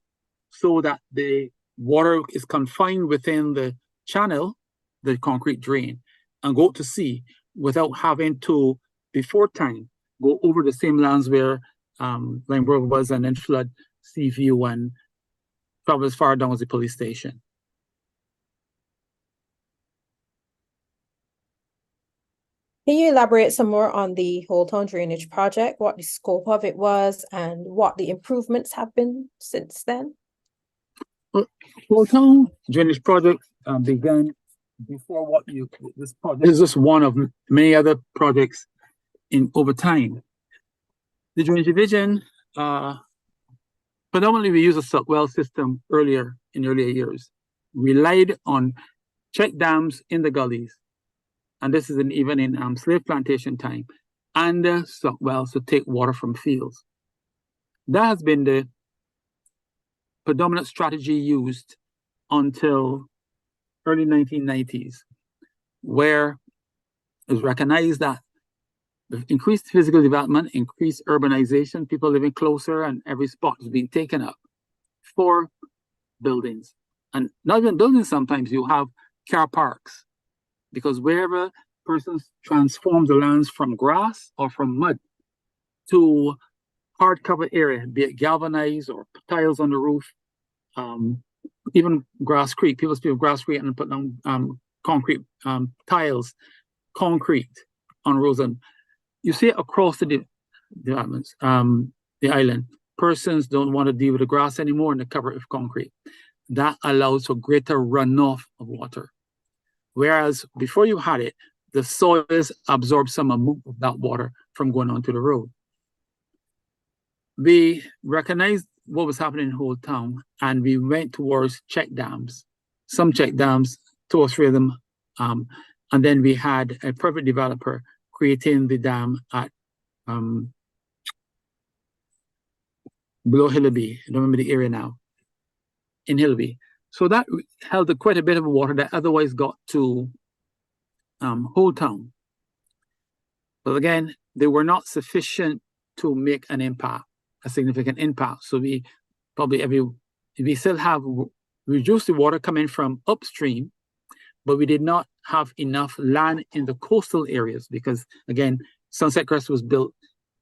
so that the water is confined within the channel, the concrete drain, and go to sea without having to, before time, go over the same lands where Lime Grove was and then flood Seaview and travel as far down as the police station. Can you elaborate some more on the whole town drainage project, what the scope of it was, and what the improvements have been since then? Well, Whole Town Drainage Project began before this project. This is just one of many other projects over time. The drainage division, predominantly we use a suck well system in earlier years. Relied on check dams in the gullies, and this is even in slave plantation time, and suck wells to take water from fields. That has been the predominant strategy used until early 1990s, where it was recognized that with increased physical development, increased urbanization, people living closer, and every spot is being taken up for buildings. And not even buildings, sometimes you have car parks, because wherever persons transform the lands from grass or from mud to hard covered area, be it galvanized or tiles on the roof, even Grass Creek, people speak of Grass Creek and put down concrete tiles, concrete on roads. And you see it across the developments, the island. Persons don't want to deal with the grass anymore and they cover it with concrete. That allows for greater runoff of water. Whereas before you had it, the soils absorb some amount of that water from going onto the road. We recognized what was happening in the whole town, and we went towards check dams. Some check dams, 2 or 3 of them, and then we had a private developer creating the dam at below Hillaby. I don't remember the area now. In Hillaby. So that held quite a bit of water that otherwise got to Whole Town. But again, they were not sufficient to make an impact, a significant impact. So we still have reduced the water coming from upstream, but we did not have enough land in the coastal areas because, again, Sunset Crest was built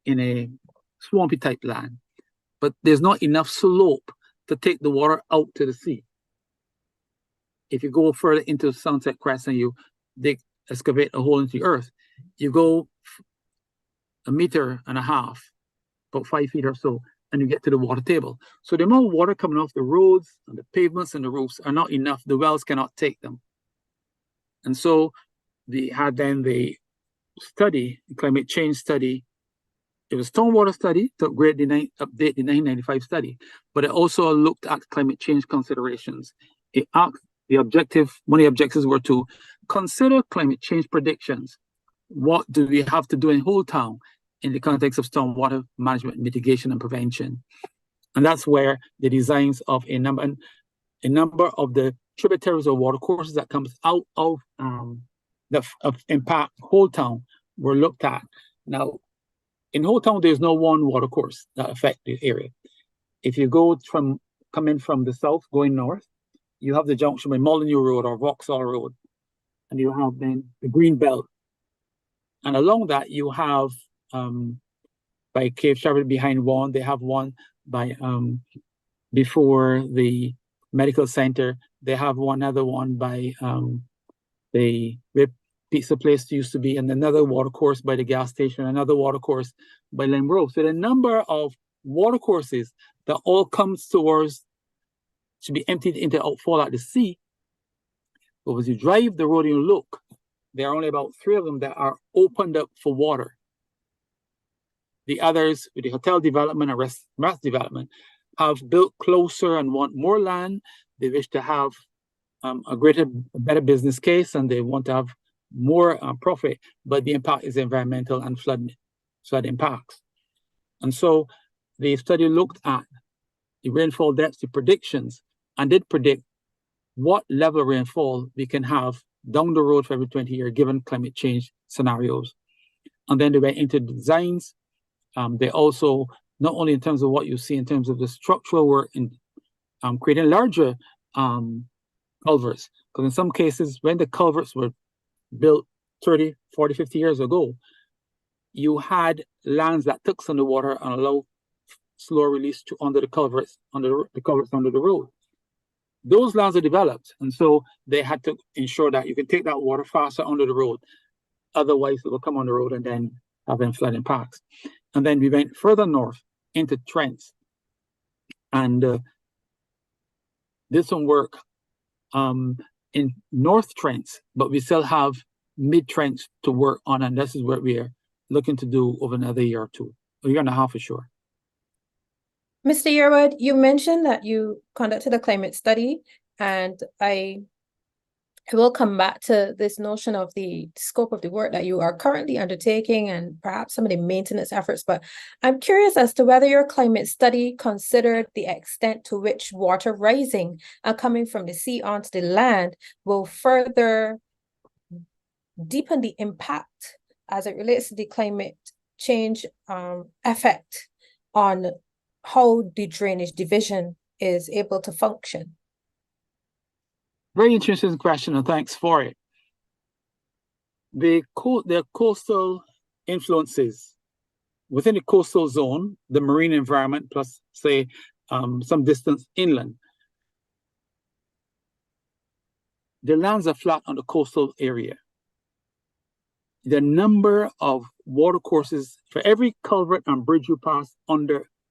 in a swampy type land, but there's not enough slope to take the water out to the sea. If you go further into Sunset Crest and you excavate a hole into the earth, you go 1.5 meters, about 5 feet or so, and you get to the water table. So the amount of water coming off the roads and the pavements and the roofs are not enough. The wells cannot take them. And so they had then the study, the climate change study. It was stormwater study to update the 1995 study, but it also looked at climate change considerations. It asked one of the objectives were to consider climate change predictions. What do we have to do in Whole Town in the context of stormwater management, mitigation, and prevention? And that's where the designs of a number of the tributaries or water courses that comes out of impact Whole Town were looked at. Now, in Whole Town, there's no one water course that affects the area. If you come in from the south, going north, you have the junction with Molyneux Road or Vauxhall Road, and you have then the Green Belt. And along that, you have by Cave Shepherd behind one, they have one by before the medical center, they have another one by the pizza place used to be, and another water course by the gas station, another water course by Lime Grove. So the number of watercourses that all comes towards, should be emptied into outfall at the sea. But as you drive the road and you look, there are only about 3 of them that are opened up for water. The others, with the hotel development and rest development, have built closer and want more land. They wish to have a better business case, and they want to have more profit, but the impact is environmental and flood impacts. And so the study looked at the rainfall density predictions and did predict what level of rainfall we can have down the road for every 20 years given climate change scenarios. And then they went into designs. They also, not only in terms of what you see in terms of the structural work in creating larger culverts, because in some cases, when the culverts were built 30, 40, 50 years ago, you had lands that took some of the water and allow slow release to under the culverts under the road. Those lands are developed, and so they had to ensure that you can take that water faster under the road. Otherwise, it will come on the road and then have flood impacts. And then we went further north into Trents and did some work in North Trents, but we still have mid Trents to work on, and this is what we are looking to do over another year or two, a year and a half for sure. Mr. Yearwood, you mentioned that you conducted a climate study, and I will come back to this notion of the scope of the work that you are currently undertaking and perhaps some of the maintenance efforts, but I'm curious as to whether your climate study considered the extent to which water rising and coming from the sea onto the land will further deepen the impact as it relates to the climate change effect on how the drainage division is able to function. Very interesting question, and thanks for it. The coastal influences within the coastal zone, the marine environment, plus say some distance inland. The lands are flat on the coastal area. The number of water courses for every culvert and bridge you pass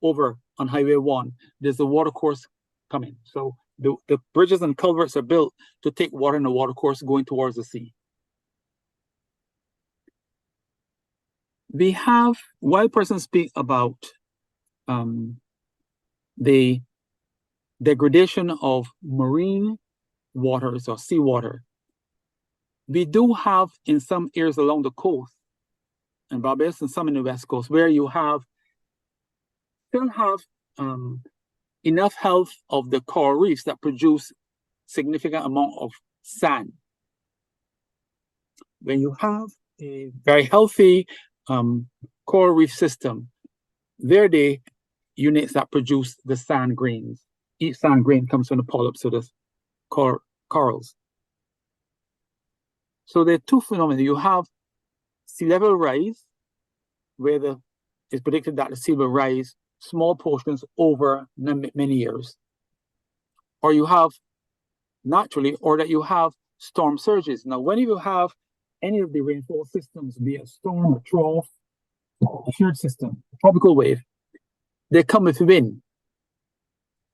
over on Highway 1, there's a water course coming. So the bridges and culverts are built to take water in the water course going towards the sea. We have, while persons speak about the degradation of marine waters or seawater, we do have in some areas along the coast, in Barbados and some in the West Coast, where you still have enough health of the coral reefs that produce significant amount of sand. When you have a very healthy coral reef system, they're the units that produce the sand grains. Each sand grain comes from the polyps of the corals. So there are two phenomena. You have sea level rise, where it's predicted that the sea will rise small portions over many years. Or you have naturally, or that you have storm surges. Now, when you have any of the rainfall systems, be it a storm, a trough, a shear system, a tropical wave, they come with wind.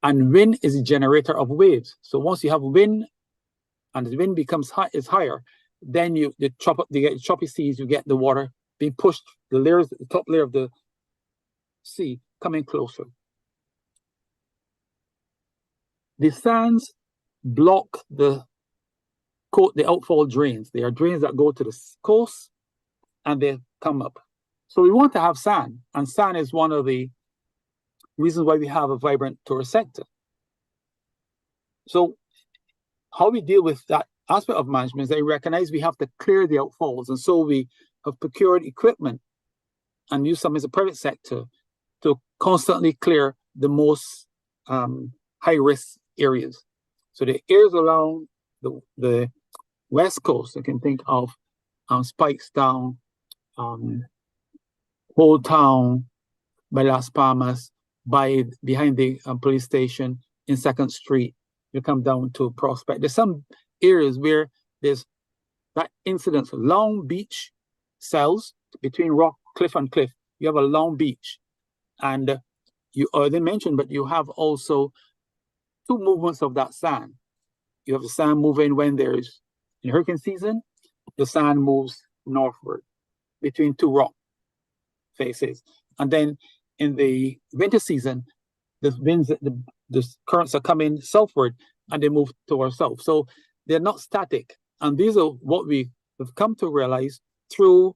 And wind is a generator of waves. So once you have wind and the wind becomes higher, then you get choppy seas, you get the water being pushed, the top layer of the sea coming closer. The sands block the outfall drains. They are drains that go to the coast and they come up. So we want to have sand, and sand is one of the reasons why we have a vibrant tourist sector. So how we deal with that aspect of management is that we recognize we have to clear the outfalls, and so we have procured equipment and use some as a private sector to constantly clear the most high-risk areas. So the areas along the West Coast, you can think of Spikes Down, Old Town, by Las Palmas, behind the police station in 2nd Street. You come down to Prospect. There's some areas where there's that incidence, long beach cells between cliff and cliff. You have a long beach, and you already mentioned, but you have also two movements of that sand. You have the sand moving when there's, in hurricane season, the sand moves northward between two rock faces. And then in the winter season, the winds, the currents are coming southward and they move towards south. So they're not static. And these are what we have come to realize through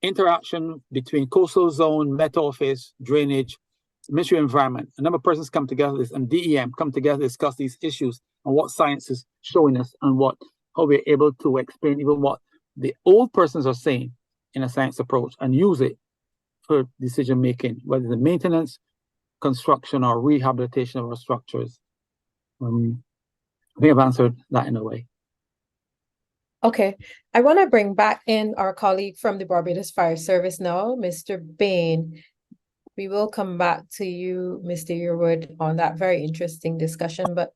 interaction between coastal zone, Met Office, drainage, Ministry of Environment. A number of persons come together and DEM come together to discuss these issues and what science is showing us and how we're able to explain even what the old persons are saying in a science approach and use it for decision making, whether the maintenance, construction, or rehabilitation of our structures. I think I've answered that in a way. Okay, I want to bring back in our colleague from the Barbados Fire Service now, Mr. Bain. We will come back to you, Mr. Yearwood, on that very interesting discussion. But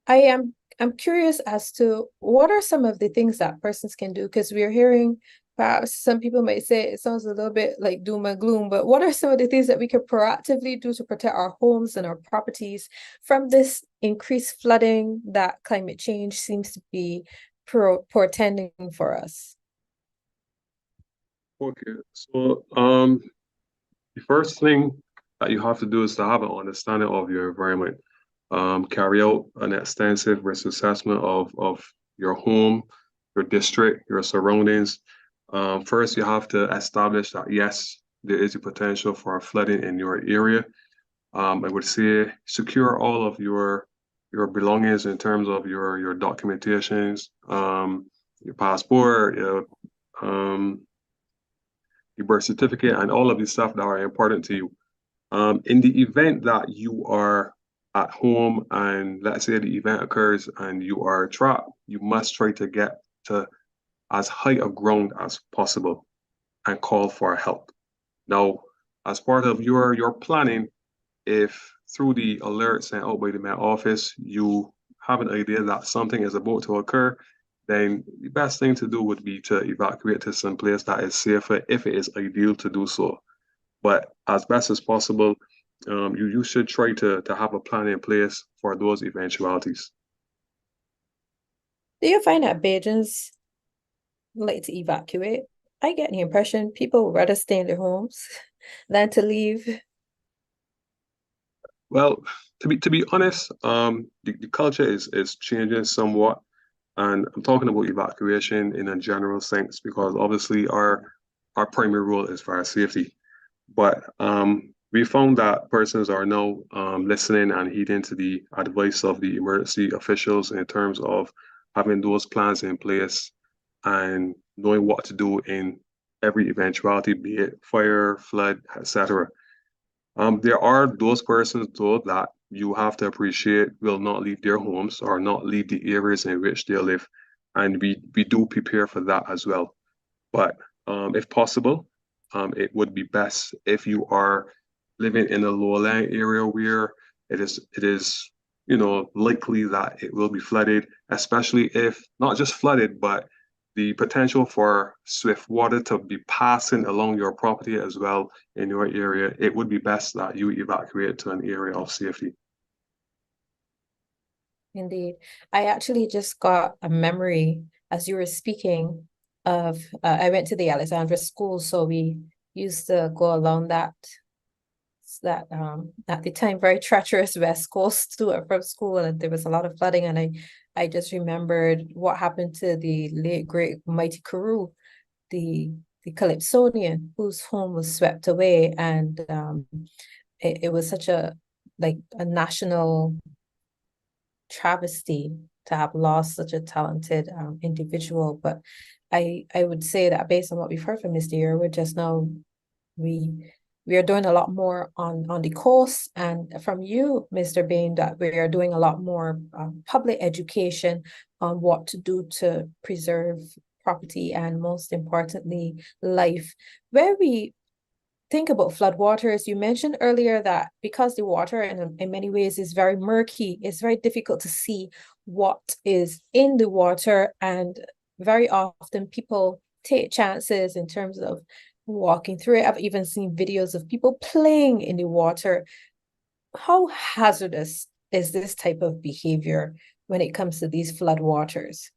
I'm curious as to what are some of the things that persons can do, because we're hearing perhaps some people might say it sounds a little bit like doom and gloom, but what are some of the things that we could proactively do to protect our homes and our properties from this increased flooding that climate change seems to be portending for us? Okay, so the first thing that you have to do is to have an understanding of your environment. Carry out an extensive risk assessment of your home, your district, your surroundings. First, you have to establish that yes, there is a potential for flooding in your area. I would say secure all of your belongings in terms of your documentations, your passport, your birth certificate, and all of the stuff that are important to you. In the event that you are at home and let's say the event occurs and you are trapped, you must try to get to as high a ground as possible and call for help. Now, as part of your planning, if through the alert sent out by the Met Office, you have an idea that something is about to occur, then the best thing to do would be to evacuate to some place that is safer if it is ideal to do so. But as best as possible, you should try to have a plan in place for those eventualities. Do you find that Bajans like to evacuate? I get the impression people would rather stay in their homes than to leave. Well, to be honest, the culture is changing somewhat, and I'm talking about evacuation in a general sense because obviously our primary role is fire safety. But we found that persons are now listening and heeding to the advice of the emergency officials in terms of having those plans in place and knowing what to do in every eventuality, be it fire, flood, etc. There are those persons though that you have to appreciate will not leave their homes or not leave the areas in which they live, and we do prepare for that as well. But if possible, it would be best if you are living in a low-lying area where it is likely that it will be flooded, especially if not just flooded, but the potential for swift water to be passing along your property as well in your area. It would be best that you evacuate to an area of safety. Indeed. I actually just got a memory as you were speaking of, I went to the Alexandra School, so we used to go along that at the time very treacherous west coast to and from school, and there was a lot of flooding, and I just remembered what happened to the late great mighty Carew, the Calypsonian, whose home was swept away, and it was such a national travesty to have lost such a talented individual. But I would say that based on what we've heard from Mr. Yearwood just now, we are doing a lot more on the coast, and from you, Mr. Bain, that we are doing a lot more public education on what to do to preserve property and most importantly, life. Where we think about floodwaters, you mentioned earlier that because the water in many ways is very murky, it's very difficult to see what is in the water, and very often people take chances in terms of walking through it. I've even seen videos of people playing in the water. How hazardous is this type of behavior when it comes to these flood waters?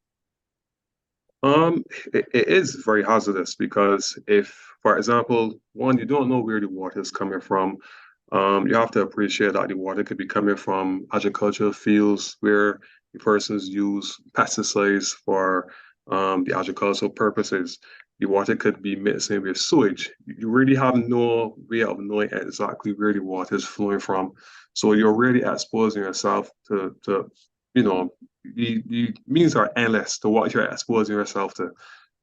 It is very hazardous because if, for example, one, you don't know where the water is coming from, you have to appreciate that the water could be coming from agricultural fields where the persons use pesticides for the agricultural purposes. The water could be mixing with sewage. You really have no way of knowing exactly where the water is flowing from. So you're really exposing yourself to you know, the means are endless to what you're exposing yourself to.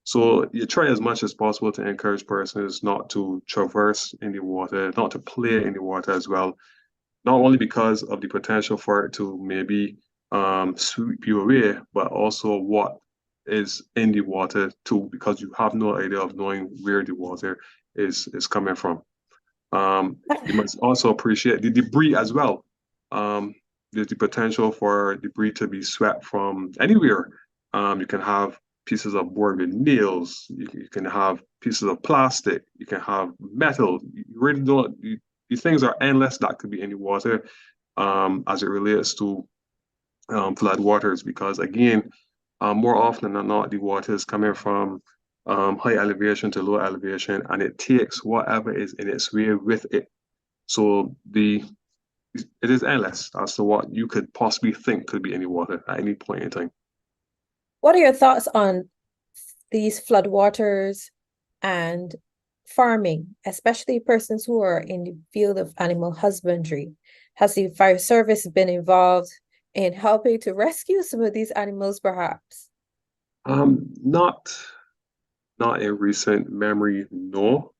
So you try as much as possible to encourage persons not to traverse in the water, not to play in the water as well, not only because of the potential for it to maybe sweep you away, but also what is in the water too, because you have no idea of knowing where the water is coming from. You must also appreciate the debris as well. There's the potential for debris to be swept from anywhere. You can have pieces of board with nails. You can have pieces of plastic. You can have metal. You really don't. These things are endless that could be in the water as it relates to flood waters. Because again, more often than not, the water is coming from high elevation to low elevation, and it takes whatever is in its way with it. So it is endless as to what you could possibly think could be in the water at any point in time. What are your thoughts on these floodwaters and farming, especially persons who are in the field of animal husbandry? Has the fire service been involved in helping to rescue some of these animals, perhaps? Not in recent memory, no.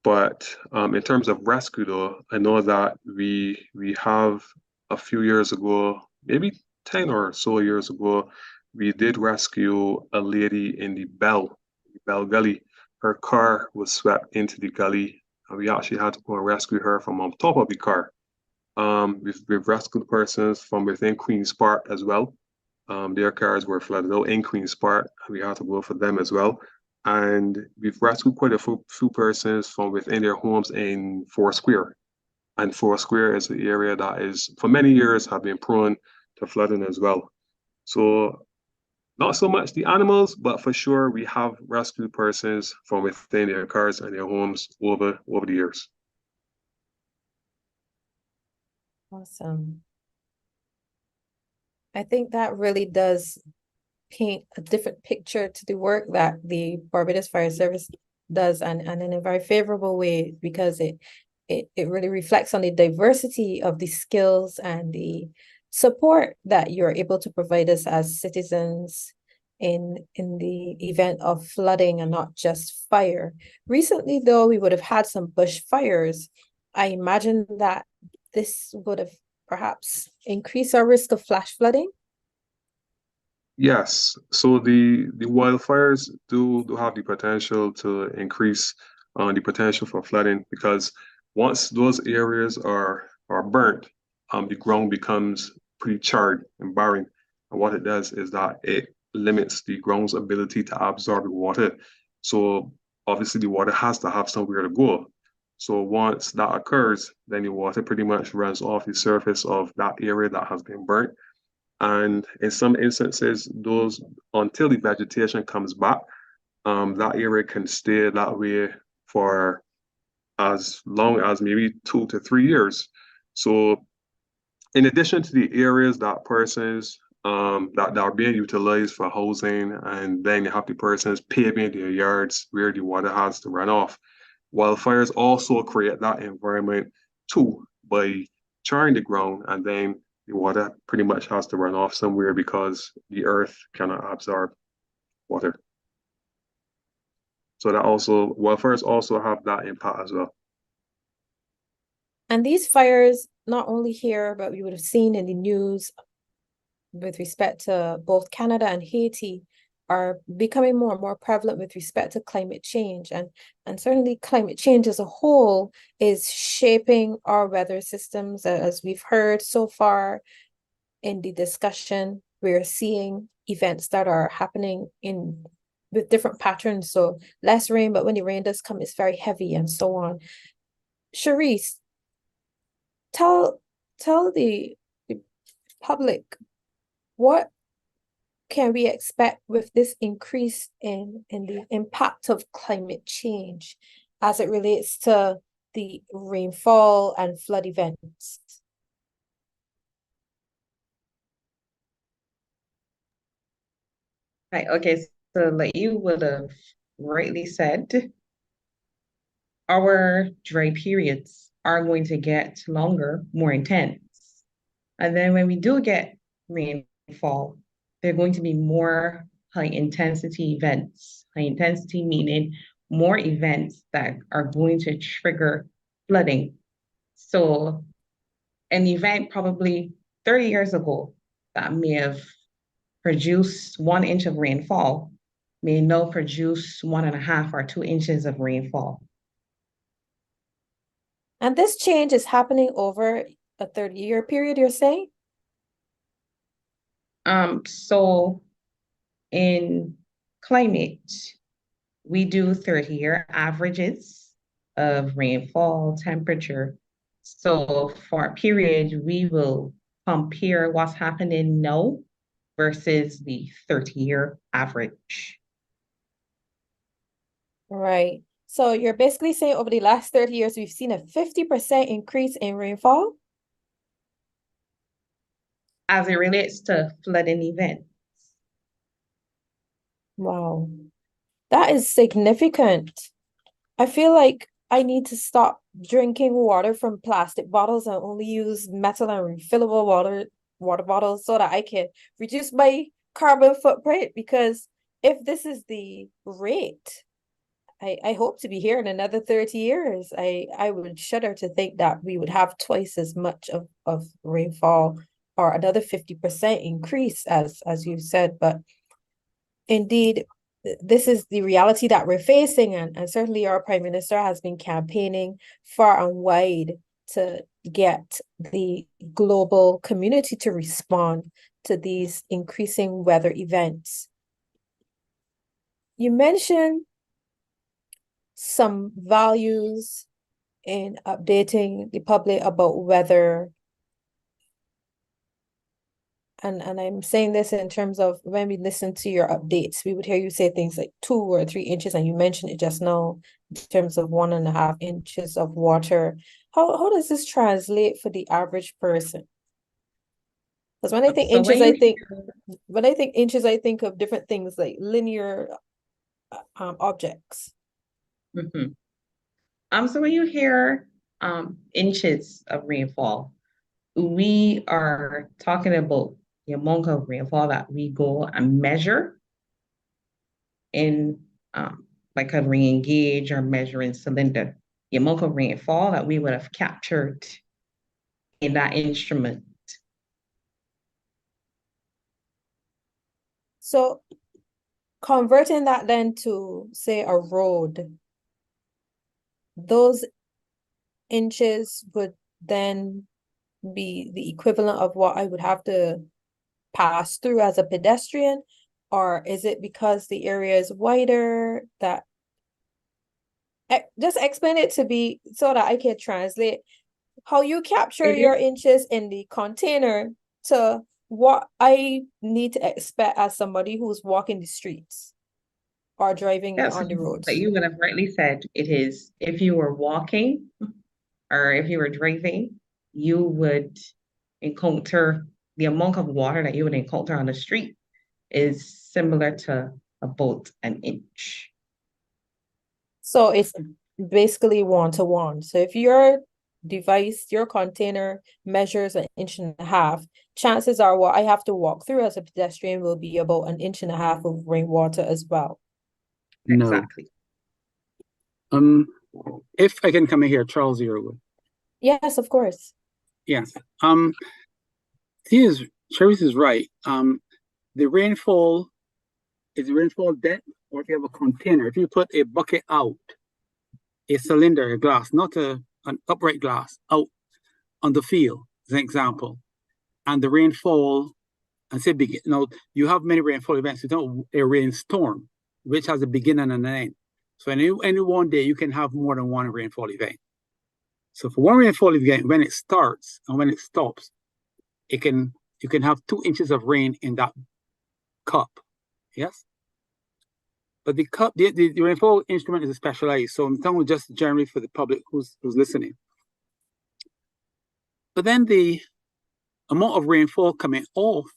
But in terms of rescue, though, I know that we have a few years ago, maybe 10 or so years ago, we did rescue a lady in the Bell Gully. Her car was swept into the gully, and we actually had to go and rescue her from on top of the car. We've rescued persons from within Queen's Park as well. Their cars were flooded out in Queen's Park. We had to go for them as well. And we've rescued quite a few persons from within their homes in Foursquare. And Foursquare is the area that is, for many years, have been prone to flooding as well. So not so much the animals, but for sure we have rescued persons from within their cars and their homes over the years. Awesome. I think that really does paint a different picture to the work that the Barbados Fire Service does, and in a very favorable way, because it really reflects on the diversity of the skills and the support that you're able to provide us as citizens in the event of flooding and not just fire. Recently, though, we would have had some bush fires. I imagine that this would have perhaps increased our risk of flash flooding. Yes, so the wildfires do have the potential to increase the potential for flooding, because once those areas are burnt, the ground becomes pretty charred and barren. And what it does is that it limits the ground's ability to absorb the water. So obviously the water has to have somewhere to go. So once that occurs, then the water pretty much runs off the surface of that area that has been burnt. And in some instances, those until the vegetation comes back, that area can stay that way for as long as maybe 2 to 3 years. So in addition to the areas that persons that are being utilized for housing, and then you have the persons paving their yards where the water has to run off. Wildfires also create that environment too by charring the ground, and then the water pretty much has to run off somewhere because the earth cannot absorb water. So that also, wildfires also have that impact as well. And these fires, not only here, but we would have seen in the news with respect to both Canada and Haiti, are becoming more and more prevalent with respect to climate change. And certainly climate change as a whole is shaping our weather systems. As we've heard so far in the discussion, we're seeing events that are happening in with different patterns. So less rain, but when the rain does come, it's very heavy and so on. Charisse, tell the public, what can we expect with this increase in the impact of climate change as it relates to the rainfall and flood events? Right, okay, so like you would have rightly said, our dry periods are going to get longer, more intense. And then when we do get rainfall, they're going to be more high intensity events. High intensity meaning more events that are going to trigger flooding. So an event probably 30 years ago that may have produced 1 inch of rainfall may now produce 1.5 or 2 inches of rainfall. And this change is happening over a 30-year period, you're saying? So in climate, we do 30-year averages of rainfall, temperature. So for a period, we will compare what's happening now versus the 30-year average. Right. So you're basically saying over the last 30 years, we've seen a 50% increase in rainfall? As it relates to flooding events. Wow. That is significant. I feel like I need to stop drinking water from plastic bottles and only use metal and refillable water bottles so that I can reduce my carbon footprint, because if this is the rate, I hope to be here in another 30 years. I would shudder to think that we would have twice as much of rainfall or another 50% increase as you said. But indeed, this is the reality that we're facing, and certainly our Prime Minister has been campaigning far and wide to get the global community to respond to these increasing weather events. You mentioned some values in updating the public about weather. And I'm saying this in terms of when we listen to your updates, we would hear you say things like 2 or 3 inches, and you mentioned it just now in terms of 1.5 inches of water. How does this translate for the average person? Because when I think So inches, I think of different things like linear objects. Mhm. So when you hear inches of rainfall, we are talking about the amount of rainfall that we go and measure in like a rain gauge or measuring cylinder, the amount of rainfall that we would have captured in that instrument. So converting that then to, say, a road, those inches would then be the equivalent of what I would have to pass through as a pedestrian? Or is it because the area is wider that... Just explain it to me so that I can translate how you capture your inches in the container to what I need to expect as somebody who's walking the streets or driving on the roads. Like you would have rightly said, it is if you were walking or if you were driving, you would encounter the amount of water that you would encounter on the street is similar to about an inch. So it's basically 1-to-1. So if your device, your container measures 1.5 inches, chances are what I have to walk through as a pedestrian will be about 1.5 inches of rainwater as well. No. Exactly. If I can come in here, Charles Yearwood. Yes, of course. Yes. Charisse is right. The rainfall is the rainfall depth, or if you have a container, if you put a bucket out, a cylinder, a glass, not an upright glass, out on the field, as an example, and the rainfall, and say, you have many rainfall events. You don't a rainstorm, which has a beginning and an end. So any one day, you can have more than one rainfall event. So for one rainfall event, when it starts and when it stops, you can have 2 inches of rain in that cup. Yes? But the cup, the rainfall instrument is specialized. So I'm talking just generally for the public who's listening. But then the amount of rainfall coming off,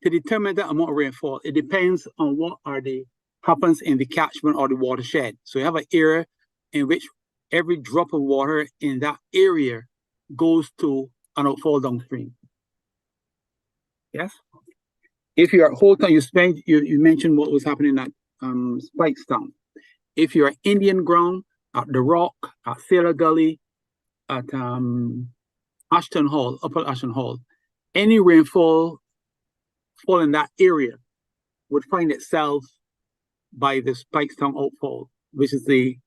to determine that amount of rainfall, it depends on what happens in the catchment or the watershed. So you have an area in which every drop of water in that area goes to an outfall downstream. Yes? If you're Holton, you mentioned what was happening at Spikestown. If you're Indian Ground, at the Rock, at Sailor Gully, at Ashton Hall, Upper Ashton Hall, any rainfall fall in that area would find itself by the Spikestown outfall, which is the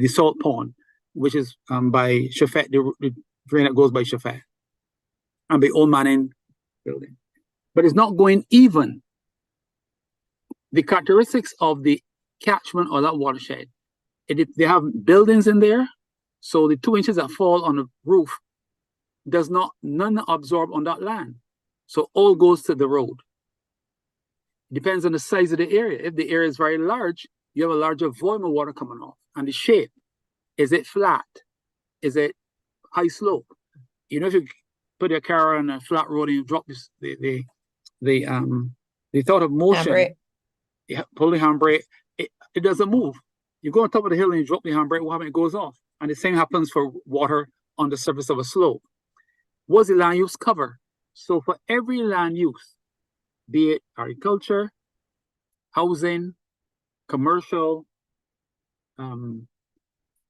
salt pond, which is by Chafet, the drain that goes by Chafet, and by Old Manning building. But it's not going even. The characteristics of the catchment or that watershed, they have buildings in there, so the 2 inches that fall on the roof none absorb on that land. So all goes to the road. Depends on the size of the area. If the area is very large, you have a larger volume of water coming off. And the shape, is it flat? Is it high slope? You know, if you put your car on a flat road and you drop the thought of motion, Handbrake. Yeah, pull the handbrake, it doesn't move. You go on top of the hill and you drop the handbrake, what happens? It goes off. And the same happens for water on the surface of a slope. What's the land use cover? So for every land use, be it agriculture, housing, commercial,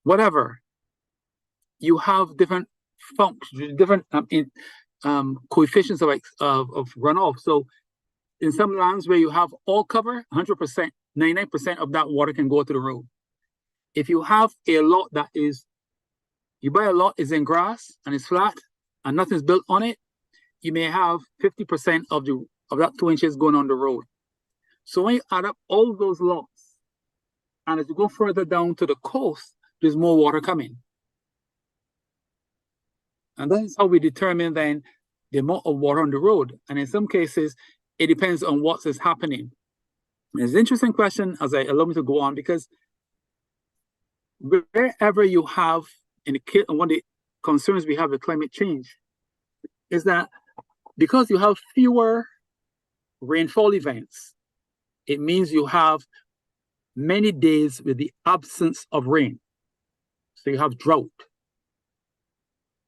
whatever, you have different functions, different coefficients of runoff. So in some lands where you have all cover, 100%, 99% of that water can go to the road. If you have a lot that is, you buy a lot is in grass and it's flat and nothing's built on it, you may have 50% of that 2 inches going on the road. So when you add up all those lots, and as you go further down to the coast, there's more water coming. And that's how we determine then the amount of water on the road. And in some cases, it depends on what is happening. And it's an interesting question, as I allow me to go on, because wherever you have, one of the concerns we have with climate change is that because you have fewer rainfall events, it means you have many days with the absence of rain. So you have drought.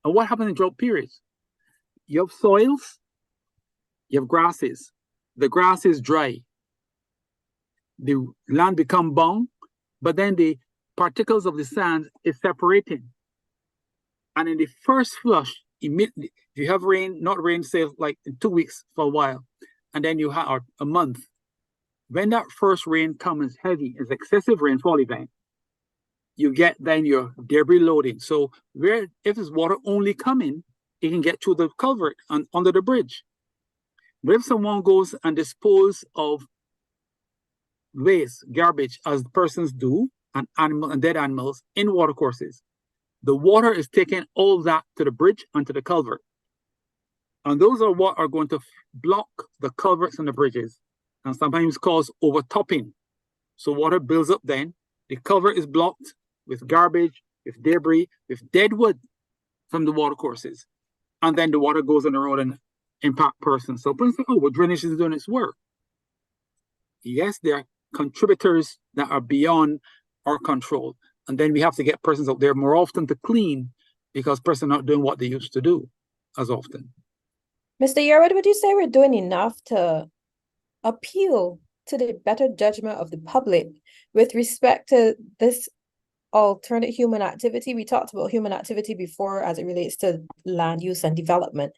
And what happens in drought periods? You have soils, you have grasses. The grass is dry. The land becomes bound, but then the particles of the sand is separating. And in the first flush, immediately, if you have rain, not rain, say like in 2 weeks for a while, and then you have a month. When that first rain comes heavy, is excessive rainfall event, you get then your debris loading. So if it's water only coming, it can get through the culvert and under the bridge. But if someone goes and dispose of waste, garbage, as persons do, and dead animals in watercourses, the water is taking all that to the bridge and to the culvert. And those are what are going to block the culverts and the bridges, and sometimes cause overtopping. So water builds up then, the culvert is blocked with garbage, with debris, with dead wood from the watercourses. And then the water goes on the road and impact persons. So people say, oh, well, drainage is doing its work. Yes, there are contributors that are beyond our control. And then we have to get persons out there more often to clean because persons are not doing what they used to do as often. Mr. Yearwood, would you say we're doing enough to appeal to the better judgment of the public with respect to this alternate human activity? We talked about human activity before as it relates to land use and development.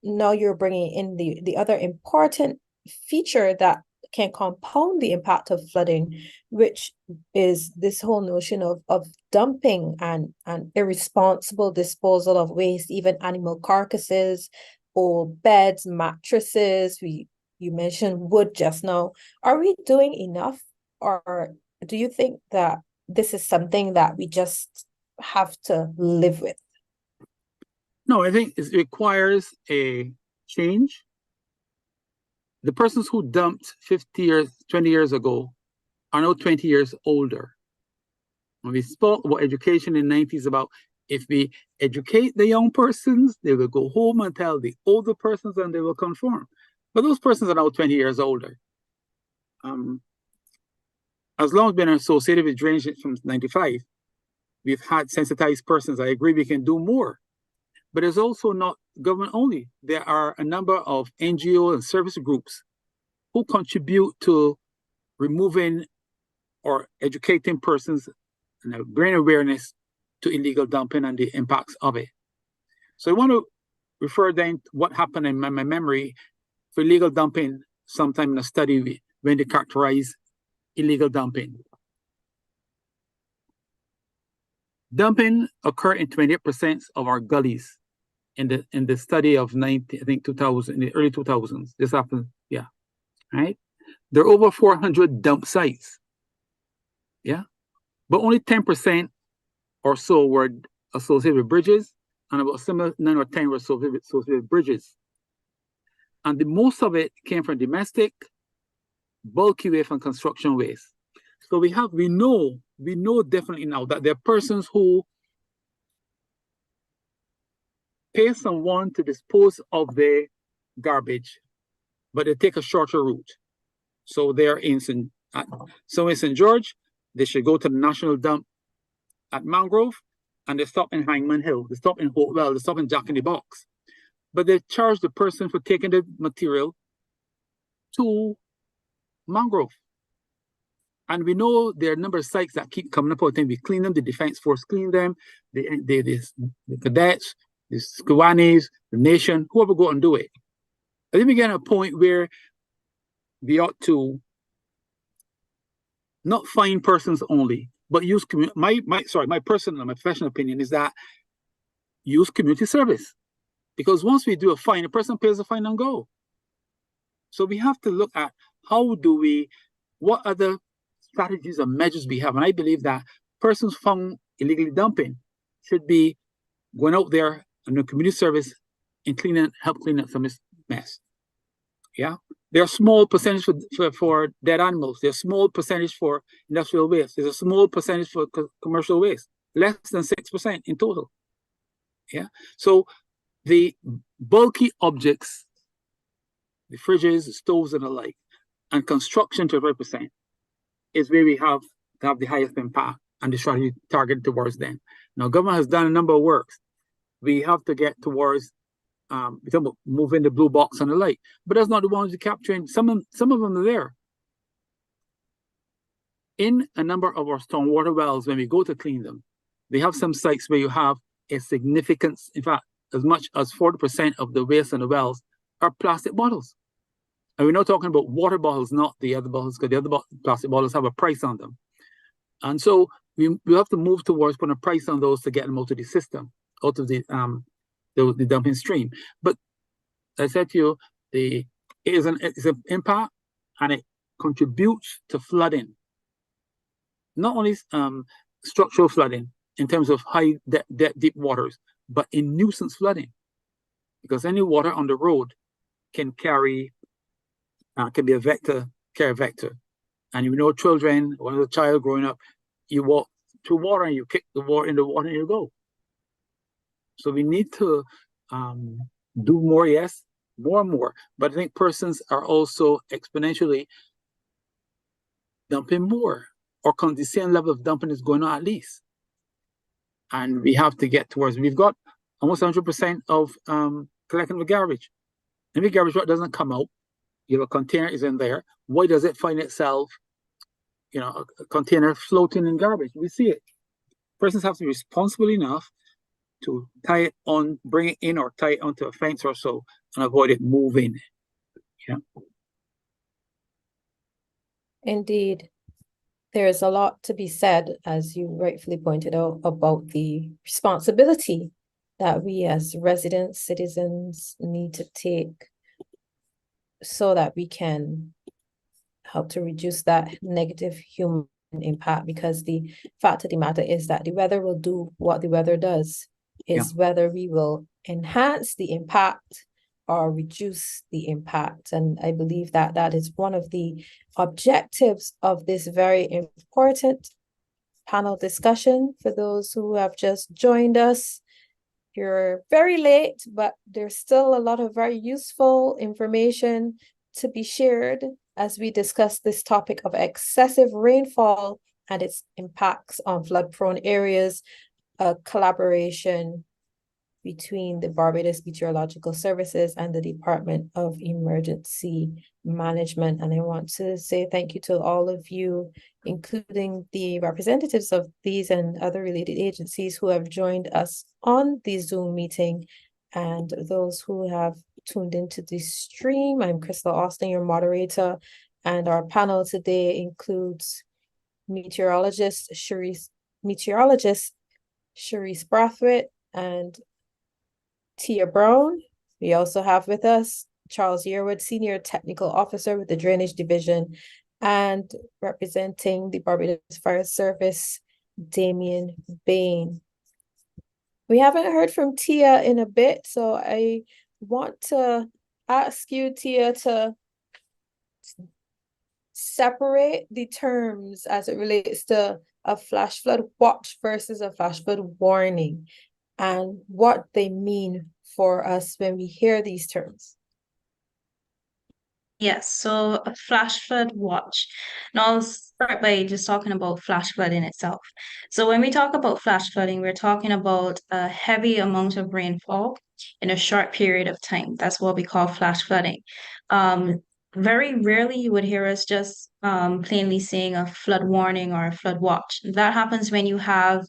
Now you're bringing in the other important feature that can compound the impact of flooding, which is this whole notion of dumping and irresponsible disposal of waste, even animal carcasses, old beds, mattresses. You mentioned wood just now. Are we doing enough, or do you think that this is something that we just have to live with? No, I think it requires a change. The persons who dumped 50 years, 20 years ago are now 20 years older. When we spoke about education in the 90s, about if we educate the young persons, they will go home and tell the older persons and they will conform. But those persons are now 20 years older. As long as we've been associated with drainage from 95, we've had sensitized persons. I agree we can do more. But it's also not government only. There are a number of NGO and service groups who contribute to removing or educating persons and bring awareness to illegal dumping and the impacts of it. So I want to refer then to what happened in my memory for illegal dumping sometime in a study when they characterize illegal dumping. Dumping occurred in 28% of our gullies in the study of 2000, in the early 2000s. This happened, yeah, right? There are over 400 dump sites, yeah? But only 10% or so were associated with bridges, and about similar 9 or 10 were associated with bridges. And the most of it came from domestic, bulky waste and construction waste. So we know definitely now that there are persons who pay someone to dispose of their garbage, but they take a shorter route. So they're in St. George, they should go to the national dump at Mangrove, and they stop in Hangman Hill, they stop in Hopewell, they stop in Jack in the Box. But they charge the person for taking the material to Mangrove. And we know there are a number of sites that keep coming up all the time. We clean them, the Defense Force clean them, the cadets, the Squanis, the nation, whoever go and do it. I think we get to a point where we ought to not fine persons only, but use my personal, my professional opinion is that use community service. Because once we do a fine, a person pays a fine and go. So we have to look at what other strategies and measures we have. And I believe that persons found illegally dumping should be going out there and the community service and help clean up some mess. Yeah. There are small percentage for dead animals. There's small percentage for industrial waste. There's a small percentage for commercial waste, less than 6% in total. Yeah. So the bulky objects, the fridges, the stoves, and the like, and construction to 5% is where we have to have the highest impact and the strategy targeted towards them. Now, government has done a number of works. We have to get towards we talk about moving the blue box and the like, but that's not the ones you're capturing. Some of them are there. In a number of our stormwater wells, when we go to clean them, they have some sites where you have a significant, in fact, as much as 40% of the waste in the wells are plastic bottles. And we're not talking about water bottles, not the other bottles, because the other plastic bottles have a price on them. And so we have to move towards putting a price on those to get them out of the system, out of the dumping stream. But I said to you, it's an impact, and it contributes to flooding. Not only structural flooding in terms of high deep waters, but in nuisance flooding, because any water on the road can be a vector, carry a vector. And you know, children, when a child growing up, you walk through water and you kick the water in the water and you go. So we need to do more, yes, more and more. But I think persons are also exponentially dumping more, or the same level of dumping is going on at least. And we have to get towards, we've got almost 100% of collecting the garbage. If the garbage doesn't come out, a container is in there. Why does it find itself, a container floating in garbage? We see it. Persons have to be responsible enough to tie it on, bring it in, or tie it onto a fence or so, and avoid it moving. Yeah. Indeed. There is a lot to be said, as you rightfully pointed out, about the responsibility that we as resident citizens need to take so that we can help to reduce that negative human impact, because the fact of the matter is that the weather will do what the weather does. Is whether we will enhance the impact or reduce the impact. And I believe that that is one of the objectives of this very important panel discussion. For those who have just joined us, you're very late, but there's still a lot of very useful information to be shared as we discuss this topic of excessive rainfall and its impacts on flood-prone areas, a collaboration between the Barbados Meteorological Services and the Department of Emergency Management. And I want to say thank you to all of you, including the representatives of these and other related agencies who have joined us on the Zoom meeting, and those who have tuned into the stream. I'm Crystal Austin, your moderator, and our panel today includes meteorologist Sharice Brathwaite and Tia Brown. We also have with us Charles Yearwood, Senior Technical Officer with the Drainage Division, and representing the Barbados Fire Service, Damien Bain. We haven't heard from Tia in a bit, so I want to ask you, Tia, to separate the terms as it relates to a flash flood watch versus a flash flood warning, and what they mean for us when we hear these terms. Yes, so a flash flood watch. Now I'll start by just talking about flash flood in itself. So when we talk about flash flooding, we're talking about a heavy amount of rainfall in a short period of time. That's what we call flash flooding. Very rarely you would hear us just plainly saying a flood warning or a flood watch. That happens when you have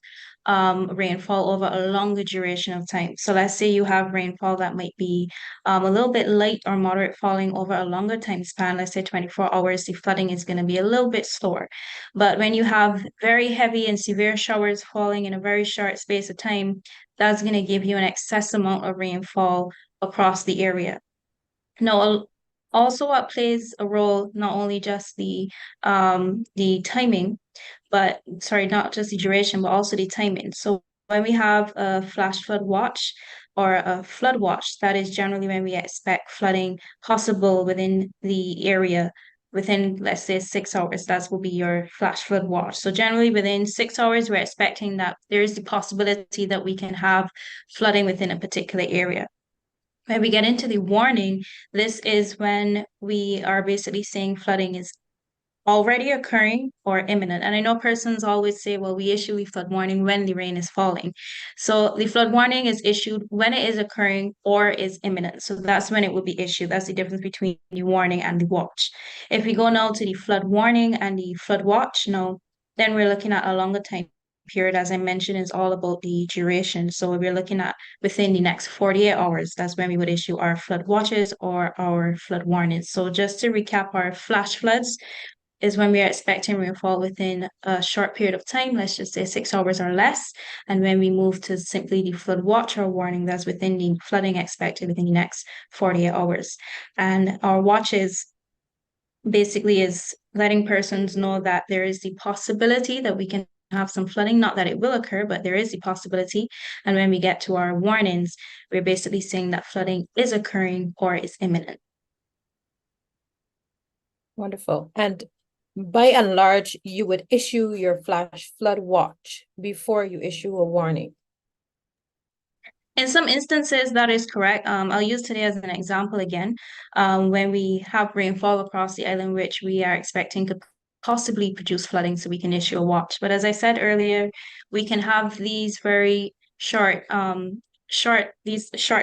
rainfall over a longer duration of time. So let's say you have rainfall that might be a little bit light or moderate falling over a longer time span, let's say 24 hours, the flooding is going to be a little bit slower. But when you have very heavy and severe showers falling in a very short space of time, that's going to give you an excess amount of rainfall across the area. Now, also what plays a role, not only just the timing, but sorry, not just the duration, but also the timing. So when we have a flash flood watch or a flood watch, that is generally when we expect flooding possible within the area within, let's say, 6 hours. That will be your flash flood watch. So generally within 6 hours, we're expecting that there is the possibility that we can have flooding within a particular area. When we get into the warning, this is when we are basically saying flooding is already occurring or imminent. And I know persons always say, well, we issue a flood warning when the rain is falling. So the flood warning is issued when it is occurring or is imminent. So that's when it will be issued. That's the difference between the warning and the watch. If we go now to the flood warning and the flood watch, now, then we're looking at a longer time period. As I mentioned, is all about the duration. So we're looking at within the next 48 hours. That's when we would issue our flood watches or our flood warnings. So just to recap, our flash floods is when we are expecting rainfall within a short period of time, let's just say 6 hours or less. And when we move to simply the flood watch or warning, that's within the flooding expected within the next 48 hours. And our watches basically is letting persons know that there is the possibility that we can have some flooding, not that it will occur, but there is the possibility. And when we get to our warnings, we're basically saying that flooding is occurring or is imminent. Wonderful. And by and large, you would issue your flash flood watch before you issue a warning. In some instances, that is correct. I'll use today as an example again. When we have rainfall across the island, which we are expecting could possibly produce flooding, so we can issue a watch. But as I said earlier, we can have these very short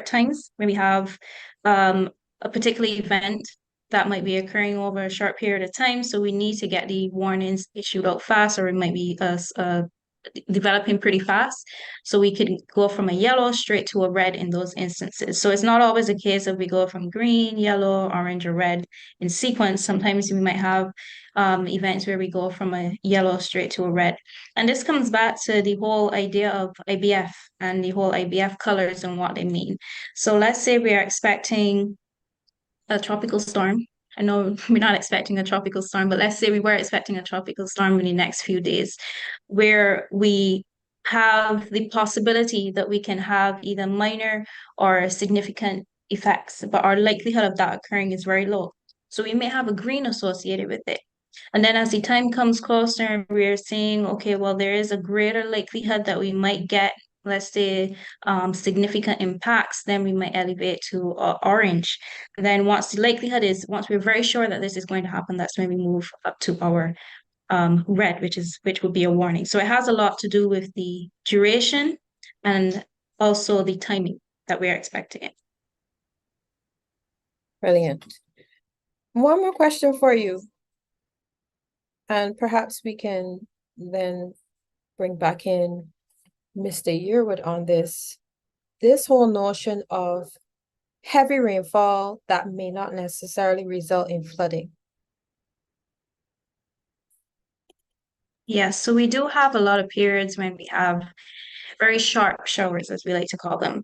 times when we have a particular event that might be occurring over a short period of time. So we need to get the warnings issued out fast, or it might be developing pretty fast. So we could go from a yellow straight to a red in those instances. So it's not always a case of we go from green, yellow, orange, or red in sequence. Sometimes we might have events where we go from a yellow straight to a red. And this comes back to the whole idea of IBF and the whole IBF colors and what they mean. So let's say we are expecting a tropical storm, I know we're not expecting a tropical storm, but let's say we were expecting a tropical storm in the next few days, where we have the possibility that we can have either minor or significant effects, but our likelihood of that occurring is very low. So we may have a green associated with it. And then as the time comes closer, we're saying, okay, well, there is a greater likelihood that we might get, let's say, significant impacts, then we might elevate to orange. And then once we're very sure that this is going to happen, that's when we move up to our red, which would be a warning. So it has a lot to do with the duration and also the timing that we are expecting it. Brilliant. One more question for you. And perhaps we can then bring back in Mr. Yearwood on this. This whole notion of heavy rainfall that may not necessarily result in flooding. Yes, so we do have a lot of periods when we have very sharp showers, as we like to call them.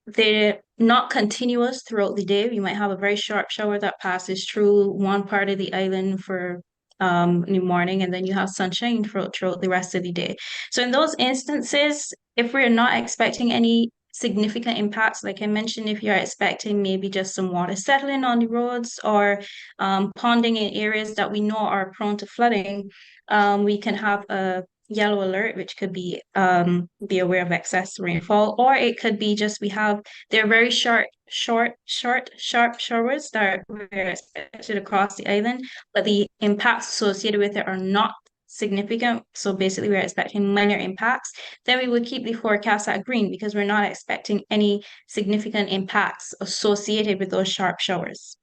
They're not continuous throughout the day. We might have a very sharp shower that passes through one part of the island for in the morning, and then you have sunshine throughout the rest of the day. So in those instances, if we're not expecting any significant impacts, like I mentioned, if you're expecting maybe just some water settling on the roads or ponding in areas that we know are prone to flooding, we can have a yellow alert, which could be aware of excess rainfall, or it could be just they're very sharp showers that are expected across the island, but the impacts associated with it are not significant. So basically we're expecting minor impacts. Then we would keep the forecast at green because we're not expecting any significant impacts associated with those sharp showers.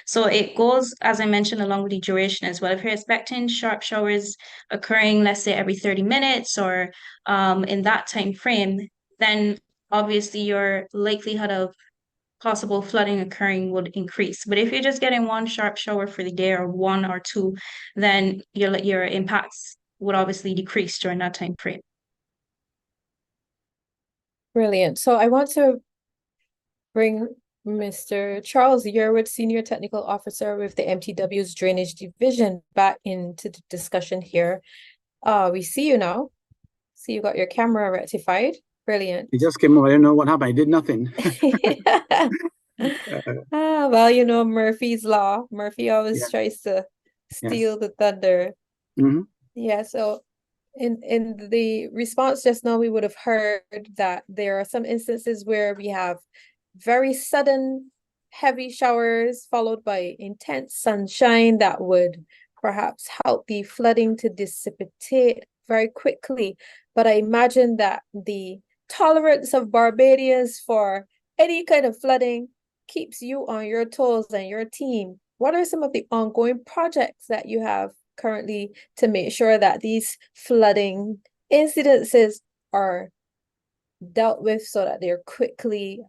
So it goes, as I mentioned, along with the duration as well. If you're expecting sharp showers occurring, let's say every 30 minutes or in that time frame, then obviously your likelihood of possible flooding occurring would increase. But if you're just getting one sharp shower for the day or one or two, then your impacts would obviously decrease during that time frame. Brilliant. So I want to bring Mr. Charles Yearwood, Senior Technical Officer with the MTW's Drainage Division, back into the discussion here. We see you now. See, you got your camera rectified. Brilliant. It just came over. I don't know what happened. I did nothing. Well, you know, Murphy's Law. Murphy always tries to steal the thunder. Mm-hmm. Yeah, so in the response just now, we would have heard that there are some instances where we have very sudden heavy showers followed by intense sunshine that would perhaps help the flooding to dissipate very quickly. But I imagine that the tolerance of Barbadians for any kind of flooding keeps you on your toes and your team. What are some of the ongoing projects that you have currently to make sure that these flooding incidences are dealt with so that they're quickly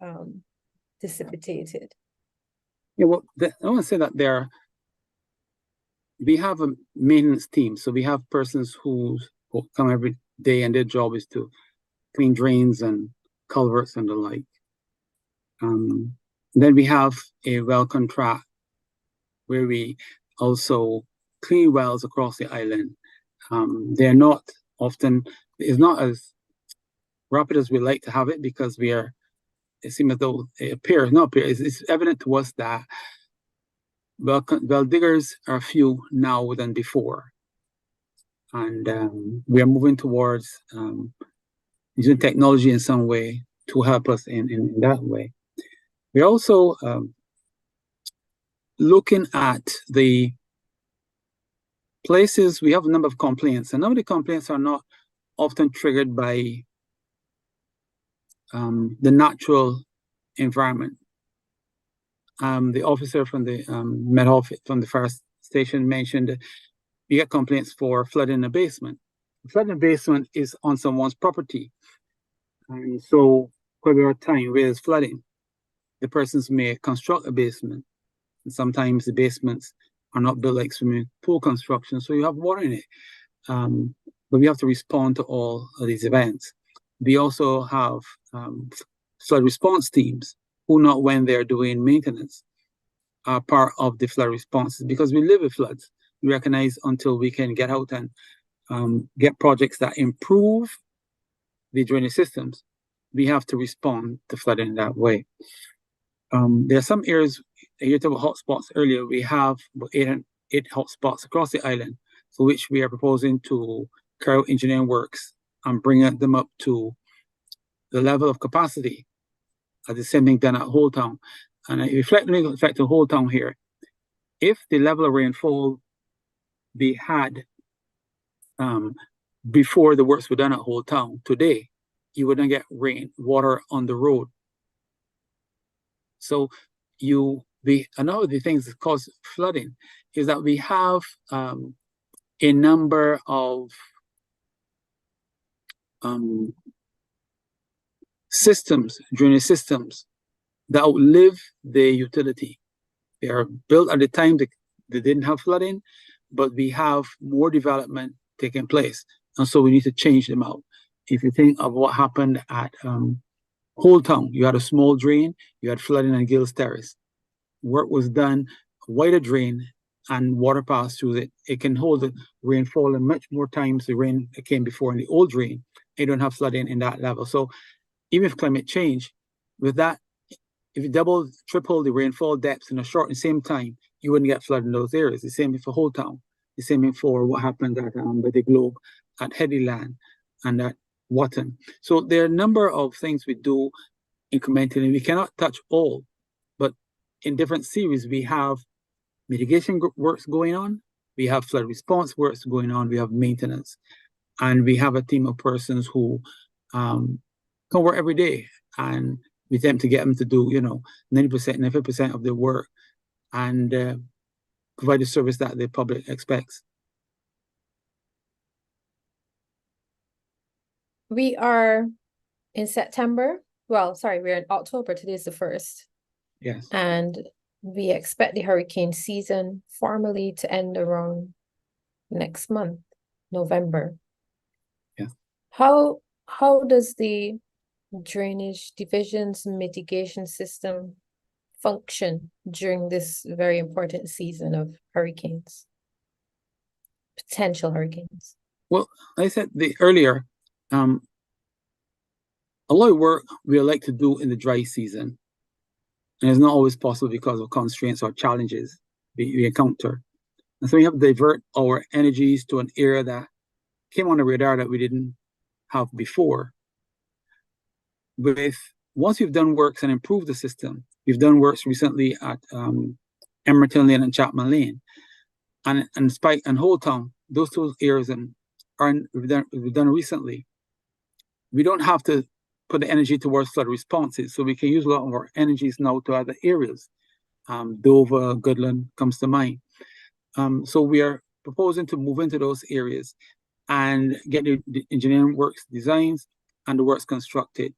dissipated? Yeah, well, I want to say that we have a maintenance team. So we have persons who come every day and their job is to clean drains and culverts and the like. Then we have a well contract where we also clean wells across the island. They're not often, it's not as rapid as we like to have it because it seems as though it's evident to us that well diggers are few now than before. And we are moving towards using technology in some way to help us in that way. We're also looking at the places. We have a number of complaints, and some of the complaints are not often triggered by the natural environment. The officer from the Met Office from the fire station mentioned we get complaints for flood in the basement. Flood in the basement is on someone's property, and so quite a bit of time where there's flooding, the persons may construct a basement, and sometimes the basements are not built like swimming pool construction, so you have water in it. But we have to respond to all of these events. We also have flood response teams who know when they're doing maintenance. are part of the flood responses because we live with floods. We recognize until we can get out and get projects that improve the drainage systems, we have to respond to flooding in that way. There are some areas, you talked about hotspots earlier, we have eight hotspots across the island for which we are proposing to carry out engineering works and bring them up to the level of capacity as the same thing done at Whole Town. And I reflect the Whole Town here. If the level of rainfall we had before the works were done at Whole Town today, you wouldn't get water on the road. So another of the things that cause flooding is that we have a number of drainage systems that outlive the utility. They are built at the time they didn't have flooding, but we have more development taking place. And so we need to change them out. If you think of what happened at Whole Town, you had a small drain, you had flooding on Gills Terrace. Work was done, wider drain, and water passed through it. It can hold the rainfall and much more times the rain that came before in the old drain. You don't have flooding in that level. So even if climate change, with that, if you double, triple the rainfall depths in a short and same time, you wouldn't get flood in those areas. The same for Whole Town. The same for what happened at by the Globe, at Headyland, and at Watton. So there are a number of things we do incrementally. We cannot touch all, but in different series, we have mitigation works going on, we have flood response works going on, we have maintenance, and we have a team of persons who come work every day, and we attempt to get them to do 90%, 90% of their work and provide the service that the public expects. We are in September. Well, sorry, we're in October. Today is the 1st. Yes. And we expect the hurricane season formally to end around next month, November. Yeah. How does the drainage division's mitigation system function during this very important season of hurricanes, potential hurricanes? Well, I said earlier, a lot of work we like to do in the dry season, and it's not always possible because of constraints or challenges we encounter. And so we have to divert our energies to an area that came on the radar that we didn't have before. Once we've done works and improved the system, we've done works recently at Emerton Lane and Chapman Lane, and Spike and Whole Town. Those two areas we've done recently. We don't have to put the energy towards flood responses, so we can use a lot of our energies now to other areas. Dover, Goodland comes to mind. So we are proposing to move into those areas and get the engineering works designs and the works constructed.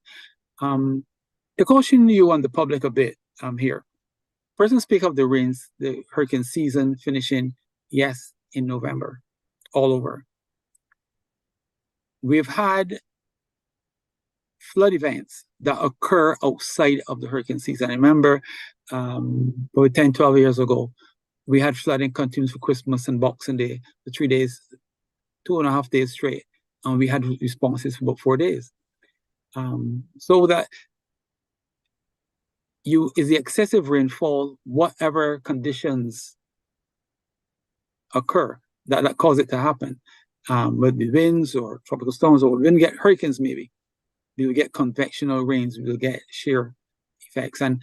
To caution you and the public a bit here. First, speak of the rains, the hurricane season finishing, yes, in November, all over. We've had flood events that occur outside of the hurricane season. I remember about 10, 12 years ago, we had flooding continuous for Christmas and Boxing Day for 3 days, 2.5 days straight, and we had responses for about 4 days. So that is the excessive rainfall, whatever conditions occur that cause it to happen, with the winds or tropical storms, or we didn't get hurricanes maybe. We will get convectional rains, we will get shear effects, and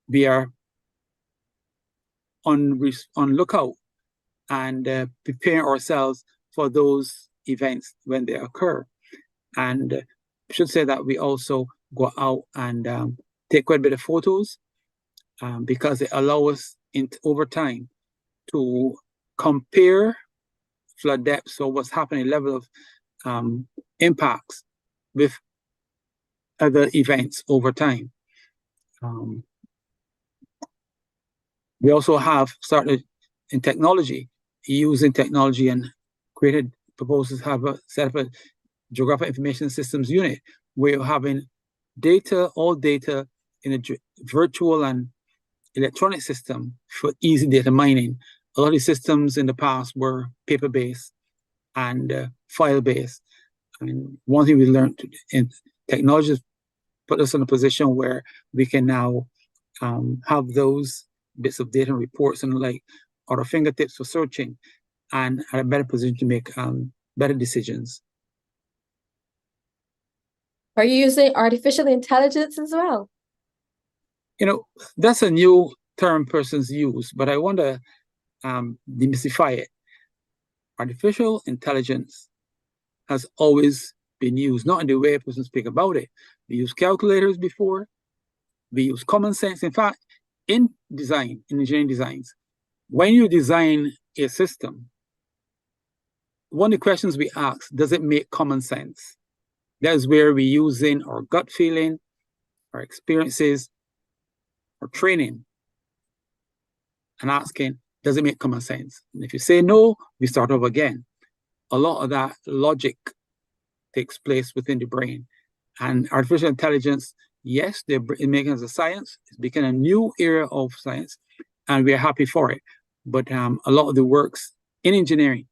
we are on lookout and prepare ourselves for those events when they occur. And I should say that we also go out and take quite a bit of photos because it allows us over time to compare flood depths or what's happening, level of impacts with other events over time. We also have started in technology, using technology, and created proposals, set up a geographic information systems unit where you're having all data in a virtual and electronic system for easy data mining. A lot of these systems in the past were paper-based and file-based. I mean, one thing we learned in technology has put us in a position where we can now have those bits of data and reports and like at our fingertips for searching and are a better position to make better decisions. Are you using artificial intelligence as well? You know, that's a new term persons use, but I want to demystify it. Artificial intelligence has always been used, not in the way a person speak about it. We use calculators before, we use common sense. In fact, in design, in engineering designs, when you design a system, one of the questions we ask, does it make common sense? That's where we're using our gut feeling, our experiences, our training, and asking, does it make common sense? And if you say no, we start over again. A lot of that logic takes place within the brain. And artificial intelligence, yes, they're making it a science. It's becoming a new area of science, and we're happy for it. But a lot of the works in engineering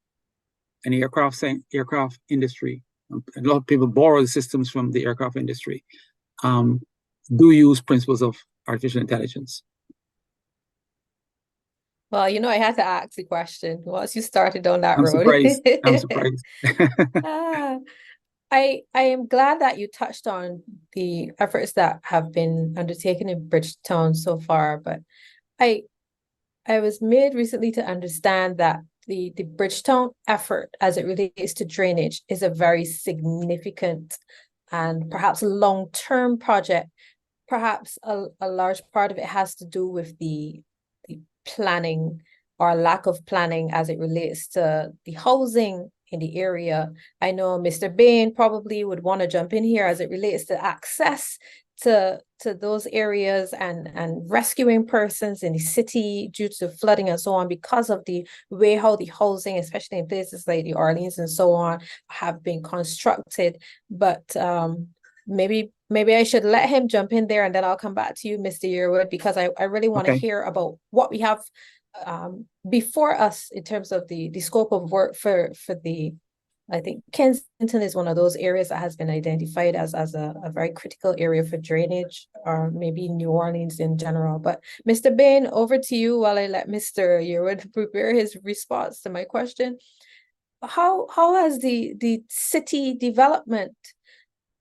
and the aircraft industry, a lot of people borrow the systems from the aircraft industry, do use principles of artificial intelligence. Well, you know, I had to ask the question once you started on that I'm road. surprised. I'm surprised. I am glad that you touched on the efforts that have been undertaken in Bridgetown so far, but I was made recently to understand that the Bridgetown effort as it relates to drainage is a very significant and perhaps long-term project. Perhaps a large part of it has to do with the planning or lack of planning as it relates to the housing in the area. I know Mr. Bain probably would want to jump in here as it relates to access to those areas and rescuing persons in the city due to flooding and so on, because of the way how the housing, especially in places like the Orleans and so on, have been constructed. But maybe I should let him jump in there, and then I'll come back to you, Mr. Yearwood, because I really want to hear about what we have before us in terms of the scope of work for the, I think Kensington is one of those areas that has been identified as a very critical area for drainage, or maybe New Orleans in general. But Mr. Bain, over to you while I let Mr. Yearwood prepare his response to my question. How has the city development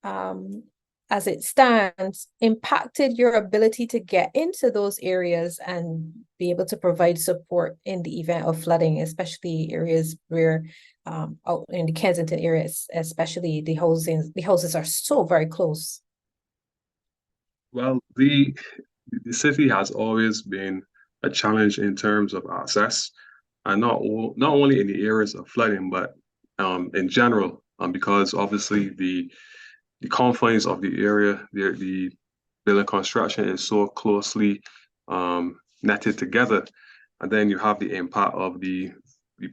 as it stands impacted your ability to get into those areas and be able to provide support in the event of flooding, especially areas where out in the Kensington areas, especially the houses are so very close? Well, the city has always been a challenge in terms of access, and not only in the areas of flooding, but in general, because obviously the confines of the area, the building construction is so closely netted together, and then you have the impact of the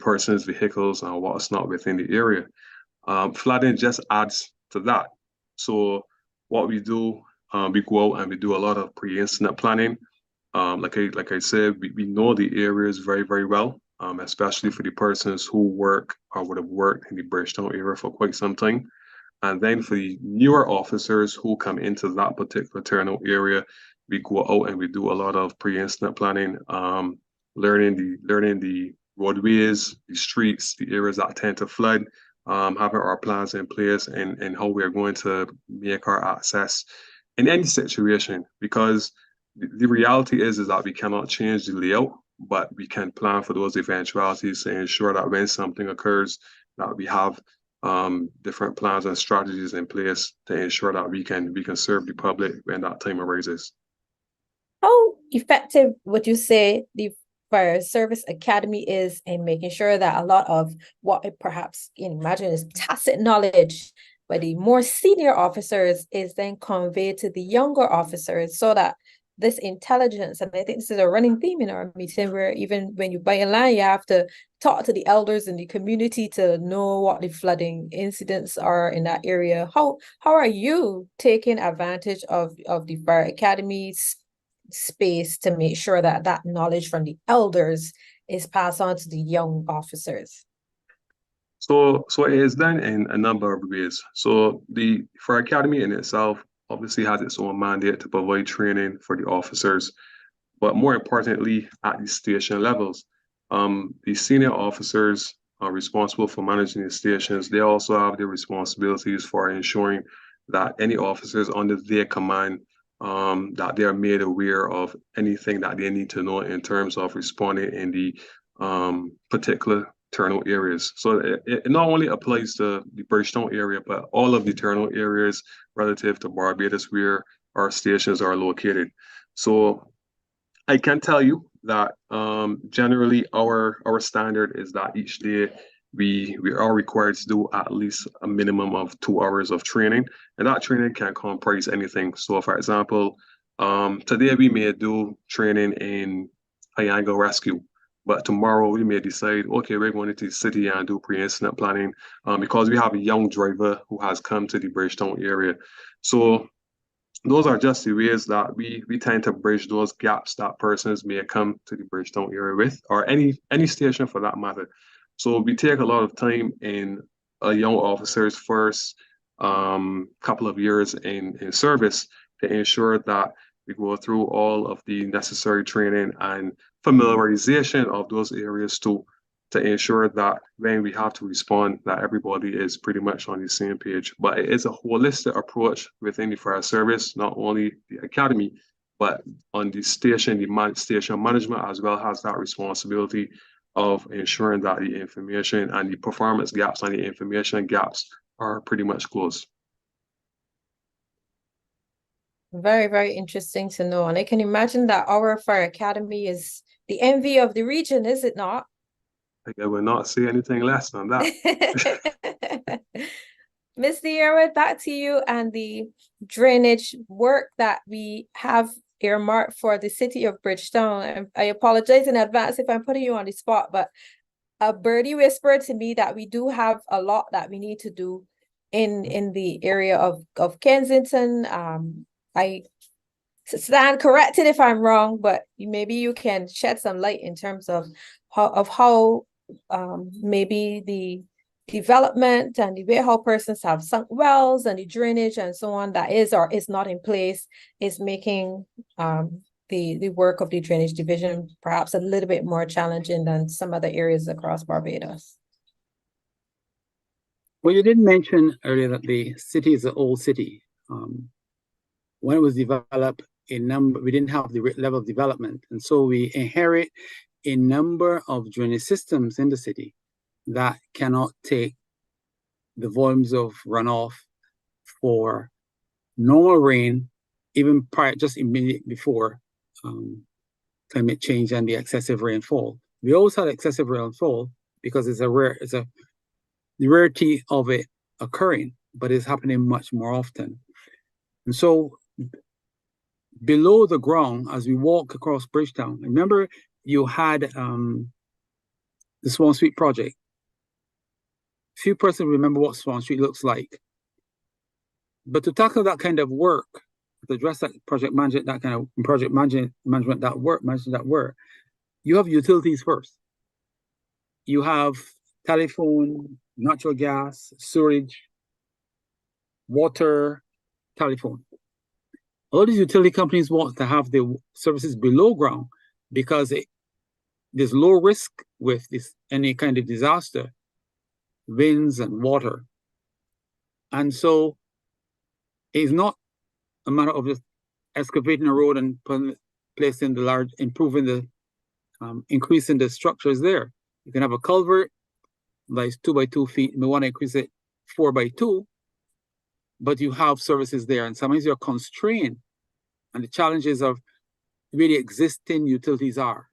persons, vehicles, and what's not within the area. Flooding just adds to that. So what we do, we go out and we do a lot of pre-incident planning. Like I said, we know the areas very, very well, especially for the persons who work or would have worked in the Bridgetown area for quite some time. And then for the newer officers who come into that particular terminal area, we go out and we do a lot of pre-incident planning, learning the roadways, the streets, the areas that tend to flood, having our plans in place and how we are going to make our access in any situation. Because the reality is that we cannot change the layout, but we can plan for those eventualities to ensure that when something occurs, that we have different plans and strategies in place to ensure that we can serve the public when that time arises. How effective would you say the Fire Service Academy is in making sure that a lot of what I perhaps imagine is tacit knowledge by the more senior officers is then conveyed to the younger officers, so that this intelligence, and I think this is a running theme in our meeting, where even when you buy a land, you have to talk to the elders in the community to know what the flooding incidents are in that area. How are you taking advantage of the Fire Academy's space to make sure that that knowledge from the elders is passed on to the young officers? So it is done in a number of ways. So the Fire Academy in itself obviously has its own mandate to provide training for the officers, but more importantly, at the station levels, the senior officers are responsible for managing the stations. They also have their responsibilities for ensuring that any officers under their command, that they are made aware of anything that they need to know in terms of responding in the particular turnout areas. So it not only applies to the Bridgetown area, but all of the turnout areas relative to Barbados where our stations are located. So I can tell you that generally our standard is that each day we are required to do at least a minimum of 2 hours of training, and that training can comprise anything. So, for example, today we may do training in high-angle rescue, but tomorrow we may decide, okay, we're going into the city and do pre-incident planning because we have a young driver who has come to the Bridgetown area. So those are just the ways that we tend to bridge those gaps that persons may come to the Bridgetown area with, or any station for that matter. So we take a lot of time in a young officer's first couple of years in service to ensure that we go through all of the necessary training and familiarization of those areas to ensure that when we have to respond, that everybody is pretty much on the same page. But it is a holistic approach within the fire service, not only the academy, but on the station, station management as well has that responsibility of ensuring that the information and the performance gaps and the information gaps are pretty much closed. Very, very interesting to know. And I can imagine that our fire academy is the envy of the region, is it not? I will not say anything less than that. Ms. Sierra, back to you and the drainage work that we have earmarked for the city of Bridgetown. And I apologize in advance if I'm putting you on the spot, but a birdie whispered to me that we do have a lot that we need to do in the area of Kensington. I stand corrected if I'm wrong, but maybe you can shed some light in terms of how maybe the development and the way how persons have sunk wells and the drainage and so on that is or is not in place is making the work of the drainage division perhaps a little bit more challenging than some other areas across Barbados. Well, you did mention earlier that the city is an old city. When it was developed, we didn't have the level of development, and so we inherit a number of drainage systems in the city that cannot take the volumes of runoff for normal rain, even just immediately before climate change and the excessive rainfall. We always had excessive rainfall because it's the rarity of it occurring, but it's happening much more often. And so below the ground, as we walk across Bridgetown, remember you had the Swan Street project. Few persons remember what Swan Street looks like. But to tackle that kind of work, to address that project management, that kind of project management that work, you have utilities first. You have telephone, natural gas, sewage, water, telephone. All these utility companies want to have the services below ground because there's low risk with any kind of disaster, winds and water. And so it's not a matter of just excavating a road and placing increasing the structures there. You can have a culvert that is 2 by 2 feet. You may want to increase it 4 by 2, but you have services there. And sometimes you're constrained. And the challenges of where the existing utilities are.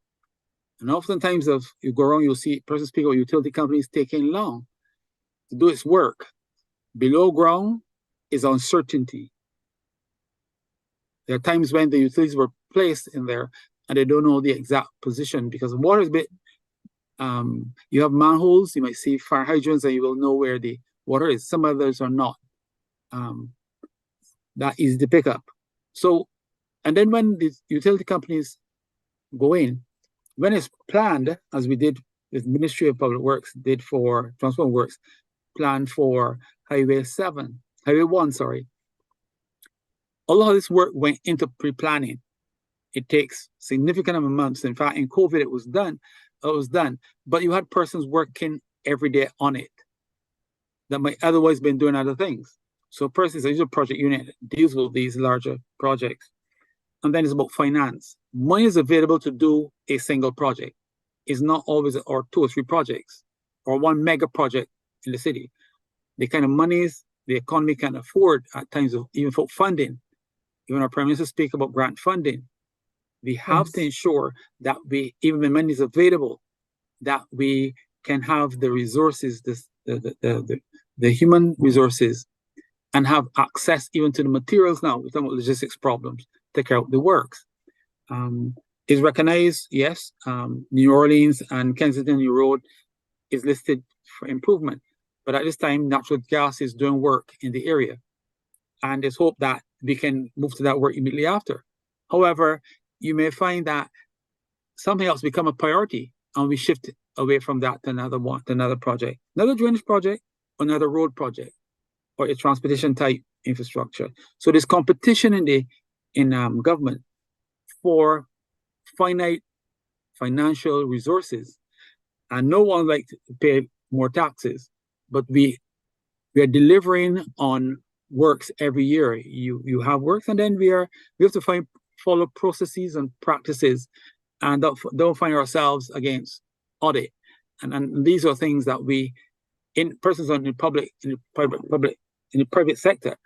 And oftentimes, if you go around, you'll see persons speak about utility companies taking long to do its work. Below ground is uncertainty. There are times when the utilities were placed in there and they don't know the exact position because the water is a bit, you have manholes, you might see fire hydrants and you will know where the water is. Some others are not that easy to pick up. So And then when the utility companies go in, when it's planned, as we did with Ministry of Public Works, did for Transport Works, planned for Highway 1, sorry. A lot of this work went into pre-planning. It takes significant amount of months. In fact, in COVID, it was done. But you had persons working every day on it that might otherwise been doing other things. So persons, there's a project unit that deals with these larger projects. And then it's about finance. Money is available to do a single project. It's not always, or 2 or 3 projects, or one mega project in the city. The kind of monies the economy can afford at times of even for funding. Even our Prime Minister speak about grant funding. We have to ensure that we, even when money is available, that we can have the resources, the human resources, and have access even to the materials now. We're talking about logistics problems, take care of the works. Is recognized, yes. New Orleans and Kensington New Road is listed for improvement. But at this time, natural gas is doing work in the area. And there's hope that we can move to that work immediately after. However, you may find that something else become a priority and we shift away from that to another project, another drainage project, another road project, or a transportation type infrastructure. So there's competition in government for finite financial resources, and no one likes to pay more taxes, but we are delivering on works every year. You have works, and then we have to follow processes and practices, and don't find ourselves against audit. And these are things that we, in persons in the private sector,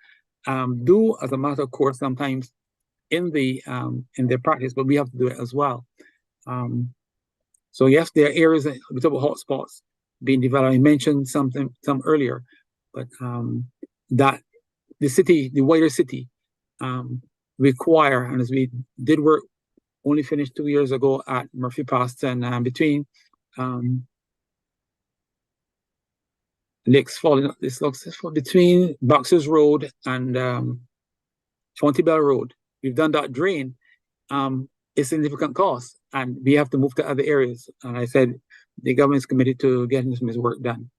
do as a matter of course sometimes in their practice, but we have to do it as well. So yes, there are areas that we talk about hotspots being developed. I mentioned some earlier, but that the wider city require, and as we did work, only finished 2 years ago at Murphy Pass and between Lakes Fall, between Boxers Road and Fontybell Road. We've done that drain. It's significant cost, and we have to move to other areas. And I said the government's committed to getting this work done.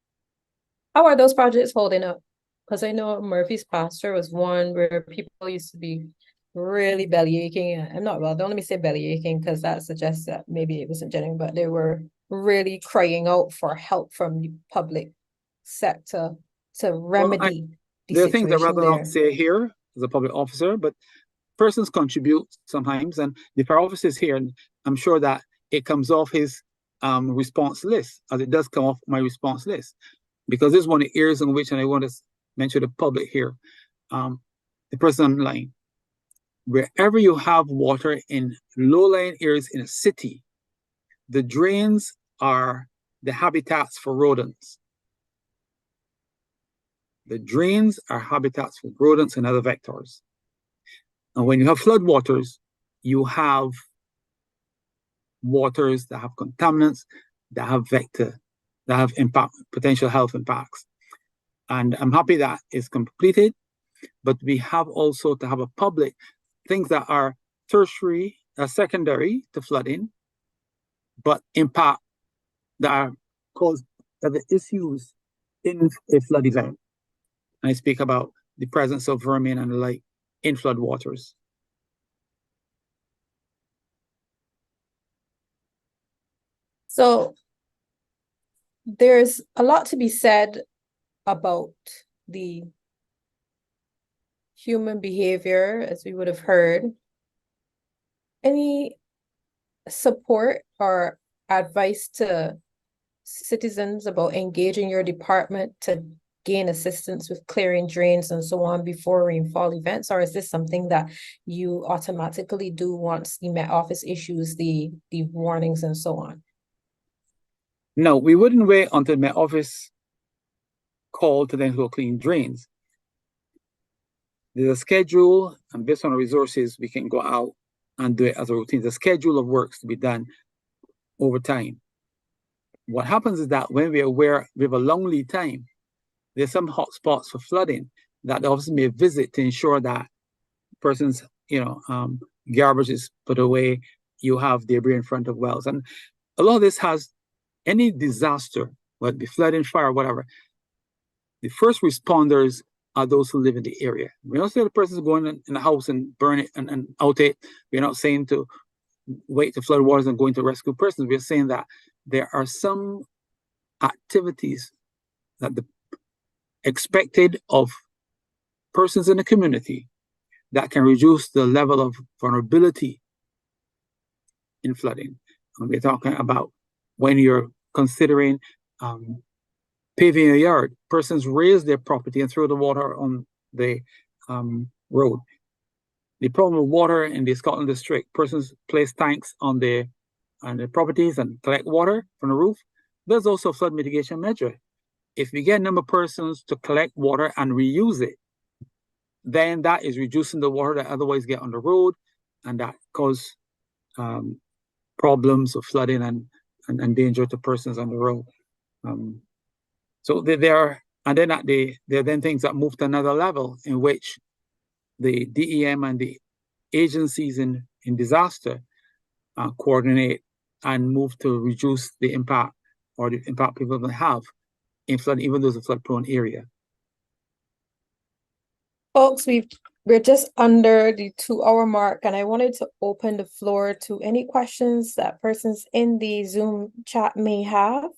How are those projects holding up? Because I know Murphy's Pasture was one where people used to be really belly aching. I'm not, well, don't let me say belly aching because that suggests that maybe it wasn't genuine, but they were really crying out for help from the public sector to remedy there are things I'd rather there. not say here as a public officer, but persons contribute sometimes, and the Power Office is here, and I'm sure that it comes off his response list, as it does come off my response list, because this is one of the areas in which, and I want to mention the public here, the person on the line, wherever you have water in low-lying areas in a city, the drains are the habitats for rodents. The drains are habitats for rodents and other vectors. And when you have floodwaters, you have waters that have contaminants, that have vector, that have potential health impacts. And I'm happy that it's completed, but we have also to have a public, things that are tertiary, secondary to flooding, but impact that are caused by the issues in a flood event. I speak about the presence of vermin and the like in floodwaters. So there's a lot to be said about the human behavior, as we would have heard. Any support or advice to citizens about engaging your department to gain assistance with clearing drains and so on before rainfall events? Or is this something that you automatically do once the Met Office issues the warnings and so on? No, we wouldn't wait until the Met Office called to then go clean drains. There's a schedule, and based on our resources, we can go out and do it as a routine. The schedule of works to be done over time. What happens is that when we are aware we have a long lead time, there's some hot spots for flooding that the office may visit to ensure that persons, garbage is put away, you have debris in front of wells. And a lot of this has any disaster, whether it be flooding, fire, whatever. The first responders are those who live in the area. We don't say the person's going in the house and burn it and out it. We're not saying to wait to flood waters and going to rescue persons. We're saying that there are some activities that the expected of persons in the community that can reduce the level of vulnerability in flooding. And we're talking about when you're considering paving a yard, persons raise their property and throw the water on the road. The problem with water in the Scotland district, persons place tanks on their properties and collect water from the roof. There's also a flood mitigation measure. If we get a number of persons to collect water and reuse it, then that is reducing the water that otherwise get on the road, and that cause problems of flooding and danger to persons on the road. So there are then things that move to another level in which the DEM and the agencies in disaster coordinate and move to reduce the impact or the impact people may have in flood, even though it's a flood-prone area. Folks, we're just under the 2-hour mark, and I wanted to open the floor to any questions that persons in the Zoom chat may have.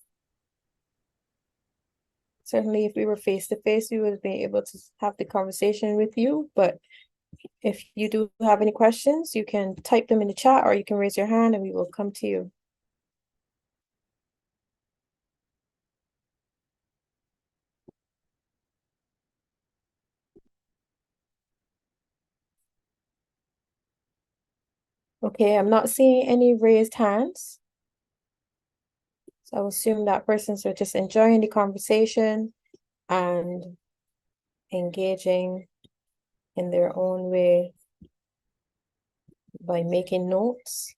Certainly, if we were face-to-face, we would be able to have the conversation with you, but if you do have any questions, you can type them in the chat or you can raise your hand and we will come to you. Okay, I'm not seeing any raised hands. So I will assume that persons are just enjoying the conversation and engaging in their own way by making notes.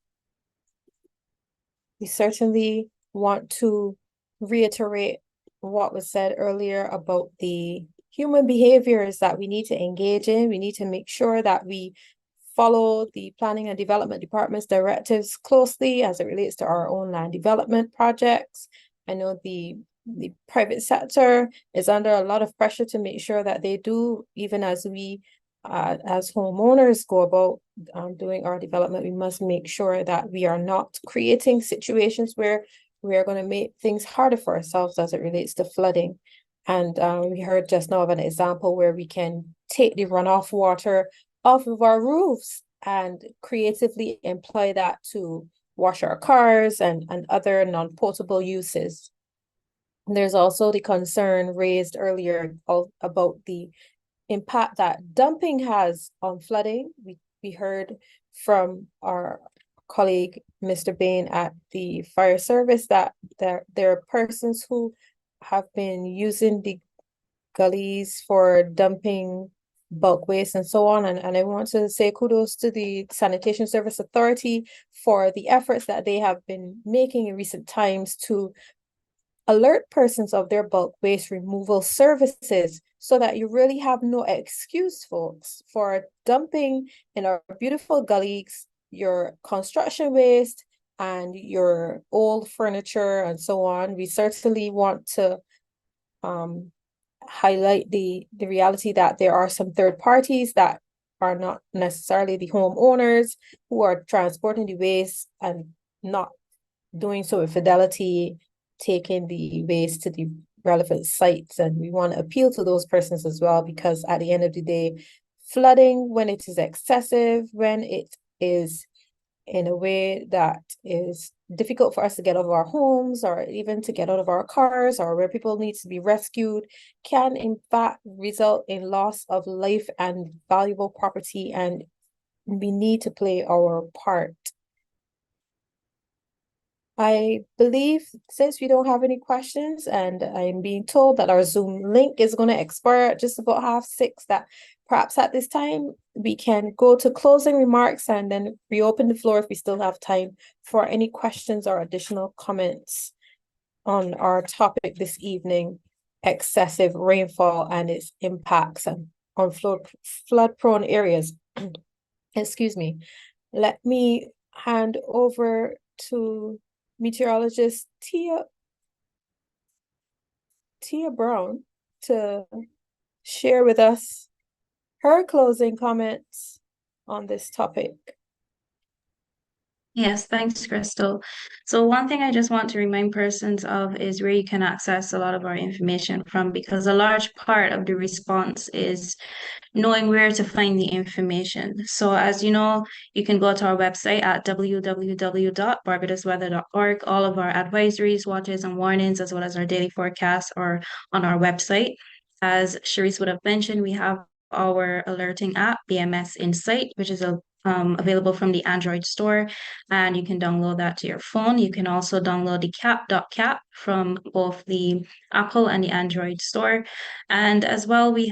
We certainly want to reiterate what was said earlier about the human behaviors that we need to engage in. We need to make sure that we follow the Planning and Development Department's directives closely as it relates to our own land development projects. I know the private sector is under a lot of pressure to make sure that they do, even as we as homeowners go about doing our development, we must make sure that we are not creating situations where we are going to make things harder for ourselves as it relates to flooding. And we heard just now of an example where we can take the runoff water off of our roofs and creatively employ that to wash our cars and other non-potable uses. There's also the concern raised earlier about the impact that dumping has on flooding. We heard from our colleague, Mr. Bain, at the fire service that there are persons who have been using the gullies for dumping bulk waste and so on. And I want to say kudos to the Sanitation Service Authority for the efforts that they have been making in recent times to alert persons of their bulk waste removal services so that you really have no excuse, folks, for dumping in our beautiful gullies your construction waste and your old furniture and so on. We certainly want to highlight the reality that there are some third parties that are not necessarily the homeowners who are transporting the waste and not doing so with fidelity, taking the waste to the relevant sites. And we want to appeal to those persons as well, because at the end of the day, flooding, when it is excessive, when it is in a way that is difficult for us to get out of our homes or even to get out of our cars, or where people need to be rescued, can in fact result in loss of life and valuable property, and we need to play our part. I believe, since we don't have any questions, and I'm being told that our Zoom link is going to expire at just about 6:30, that perhaps at this time we can go to closing remarks and then reopen the floor if we still have time for any questions or additional comments on our topic this evening, excessive rainfall and its impacts on flood-prone areas. Excuse me. let me hand over to meteorologist Tia Brown to share with us her closing comments on this topic. Yes, thanks, Crystal. So one thing I just want to remind persons of is where you can access a lot of our information from, because a large part of the response is knowing where to find the information. So as you know, you can go to our website at www.barbadosweather.org. All of our advisories, watches, and warnings, as well as our daily forecasts, are on our website. As Sharice would have mentioned, we have our alerting app, BMS Insight, which is available from the Android store, and you can download that to your phone. You can also download the cap.cap from both the Apple and the Android store. And as well, we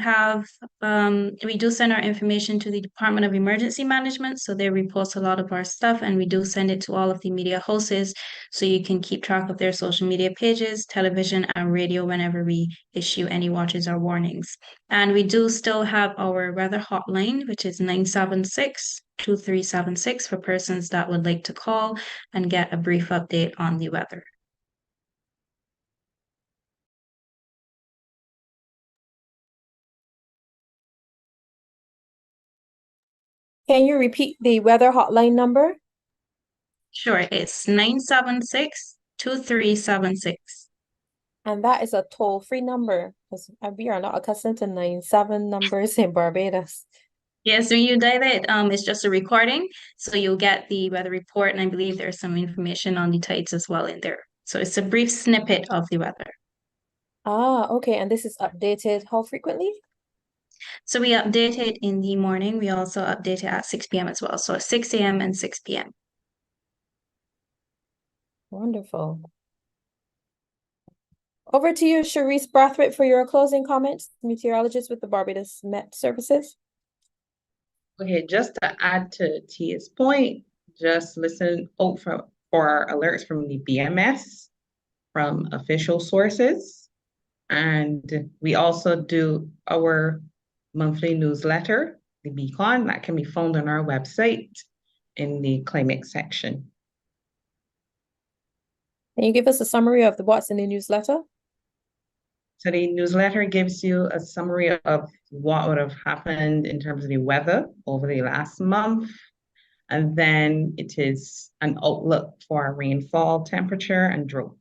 do send our information to the Department of Emergency Management, so they repost a lot of our stuff, and we do send it to all of the media hosts, so you can keep track of their social media pages, television, and radio whenever we issue any watches or warnings. And we do still have our weather hotline, which is 976-2376 for persons that would like to call and get a brief update on the weather. Can you repeat the weather hotline number? Sure, it's 976-2376. And that is a toll-free number, because we are not accustomed to 97 numbers in Barbados. Yeah, so you dial it, it's just a recording, so you'll get the weather report, and I believe there's some information on the tides as well in there. So it's a brief snippet of the weather. Ah, okay. And this is updated how frequently? So we update it in the morning. We also update it at 6 p.m. as well. So 6 a.m. and 6 p.m. Wonderful. Over to you, Sharice Brathwaite, for your closing comments, meteorologist with the Barbados Met Services. Okay, just to add to Tia's point, just listen out for alerts from the BMS, from official sources. And we also do our monthly newsletter, the Beacon, that can be found on our website in the climate section. Can you give us a summary of what's in the newsletter? So the newsletter gives you a summary of what would have happened in terms of the weather over the last month. And then it is an outlook for rainfall, temperature, and drought.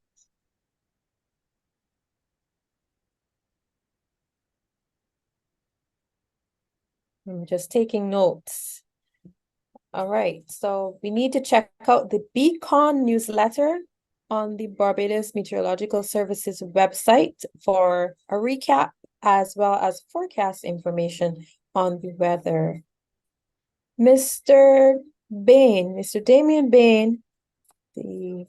I'm just taking notes. All right, so we need to check out the Beacon newsletter on the Barbados Meteorological Services website for a recap as well as forecast information on the weather. Mr. Damien Bain, the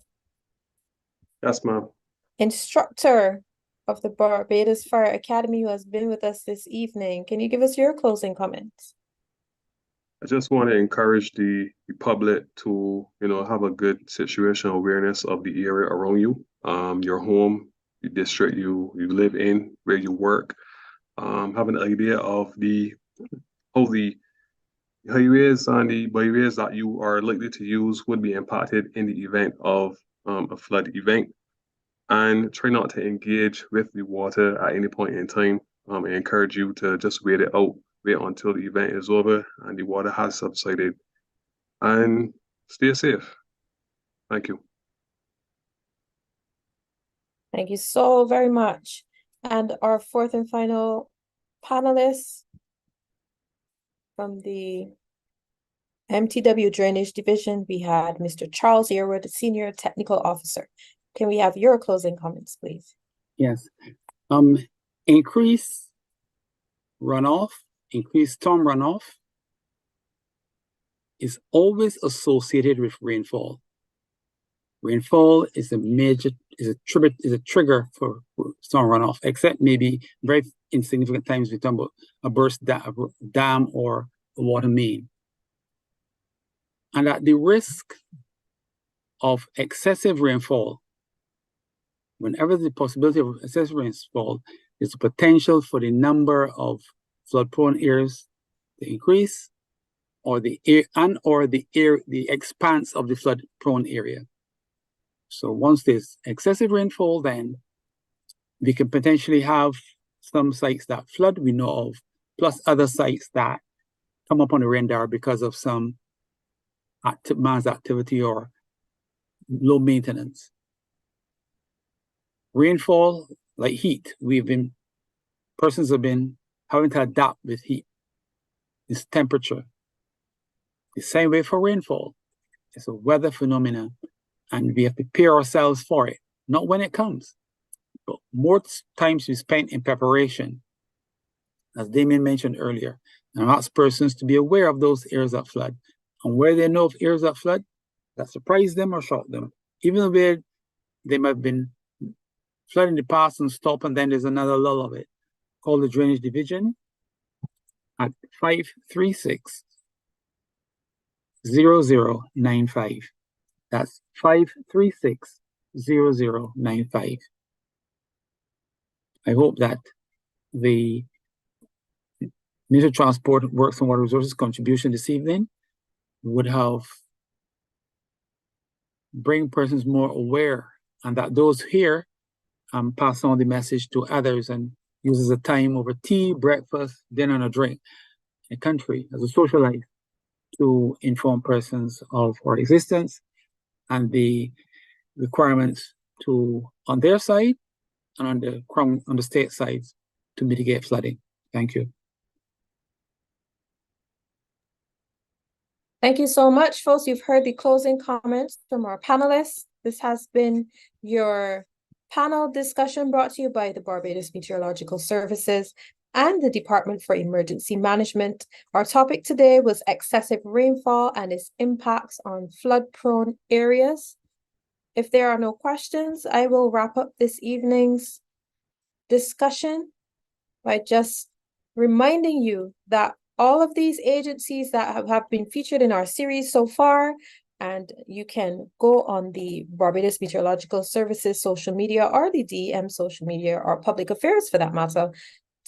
Yes, ma'am. instructor of the Barbados Fire Academy, who has been with us this evening. Can you give us your closing comments? I just want to encourage the public to, have a good situational awareness of the area around you, your home, the district you live in, where you work. Have an idea of how the highways and the byways that you are likely to use would be impacted in the event of a flood event. And try not to engage with the water at any point in time. I encourage you to just wait it out. Wait until the event is over and the water has subsided, and stay safe. Thank you. Thank you so very much. And our fourth and final panelist from the MTW Drainage Division, we had Mr. Charles Yearwood, Senior Technical Officer. Can we have your closing comments, please? Yes. Increased storm runoff is always associated with rainfall. Rainfall is a trigger for storm runoff, except maybe very insignificant times we talk about a burst dam or a water main. And at the risk of excessive rainfall, whenever the possibility of excessive rainfall, there's a potential for the number of flood-prone areas to increase or the expanse of the flood-prone area. So once there's excessive rainfall, then we can potentially have some sites that flood, we know of, plus other sites that come up on the radar because of some man's activity or low maintenance. Rainfall, like heat, persons have been having to adapt with heat, this temperature. The same way for rainfall. It's a weather phenomenon, and we have to prepare ourselves for it, not when it comes, but more times we spent in preparation, as Damien mentioned earlier, and ask persons to be aware of those areas that flood, and where they know of areas that flood, that surprise them or shock them, even though they might have been flood in the past and stop, and then there's another lull of it. Call the Drainage Division at 536-0095. That's 536-0095. I hope that the Ministry of Transport, Works and Water Resources contribution this evening would have bring persons more aware, and that those here pass on the message to others and use as a time over tea, breakfast, dinner, and a drink in the country as a social life to inform persons of our existence and the requirements on their side and on the state side to mitigate flooding. Thank you. Thank you so much, folks. You've heard the closing comments from our panelists. This has been your panel discussion brought to you by the Barbados Meteorological Services and the Department for Emergency Management. Our topic today was excessive rainfall and its impacts on flood-prone areas. If there are no questions, I will wrap up this evening's discussion by just reminding you that all of these agencies that have been featured in our series so far, and you can go on the Barbados Meteorological Services social media or the DEM social media or public affairs for that matter,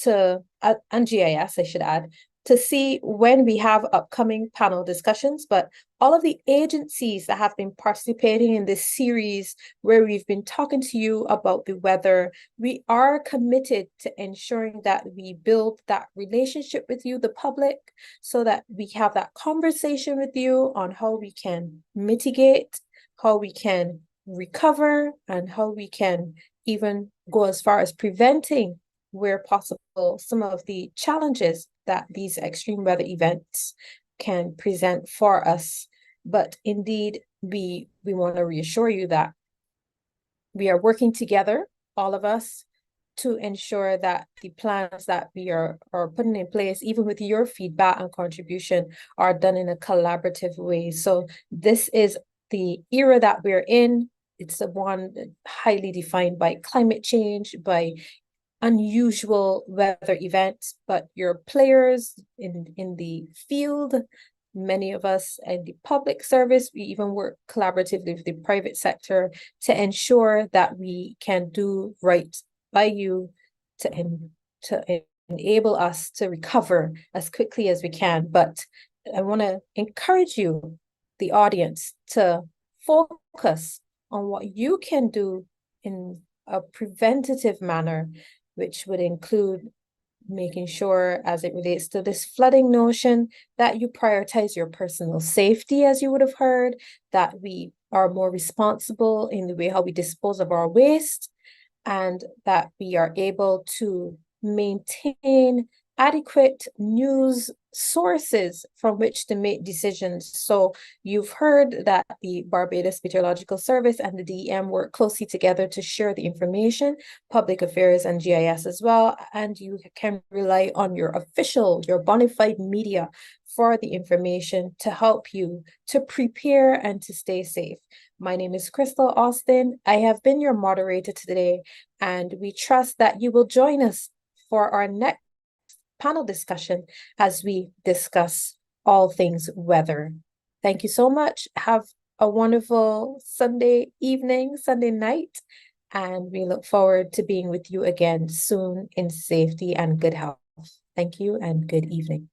and GIS, I should add, to see when we have upcoming panel discussions. But all of the agencies that have been participating in this series where we've been talking to you about the weather, we are committed to ensuring that we build that relationship with you, the public, so that we have that conversation with you on how we can mitigate, how we can recover, and how we can even go as far as preventing, where possible, some of the challenges that these extreme weather events can present for us. But indeed, we want to reassure you that we are working together, all of us, to ensure that the plans that we are putting in place, even with your feedback and contribution, are done in a collaborative way. So this is the era that we're in. It's the one highly defined by climate change, by unusual weather events, but your players in the field, many of us in the public service, we even work collaboratively with the private sector to ensure that we can do right by you to enable us to recover as quickly as we can. But I want to encourage you, the audience, to focus on what you can do in a preventative manner, which would include making sure, as it relates to this flooding notion, that you prioritize your personal safety, as you would have heard, that we are more responsible in the way how we dispose of our waste, and that we are able to maintain adequate news sources from which to make decisions. So you've heard that the Barbados Meteorological Service and the DEM work closely together to share the information, public affairs and GIS as well, and you can rely on your bona fide media for the information to help you to prepare and to stay safe. My name is Crystal Austin. I have been your moderator today, and we trust that you will join us for our next panel discussion as we discuss all things weather. Thank you so much. Have a wonderful Sunday evening, Sunday night, and we look forward to being with you again soon in safety and good health. Thank you and good evening.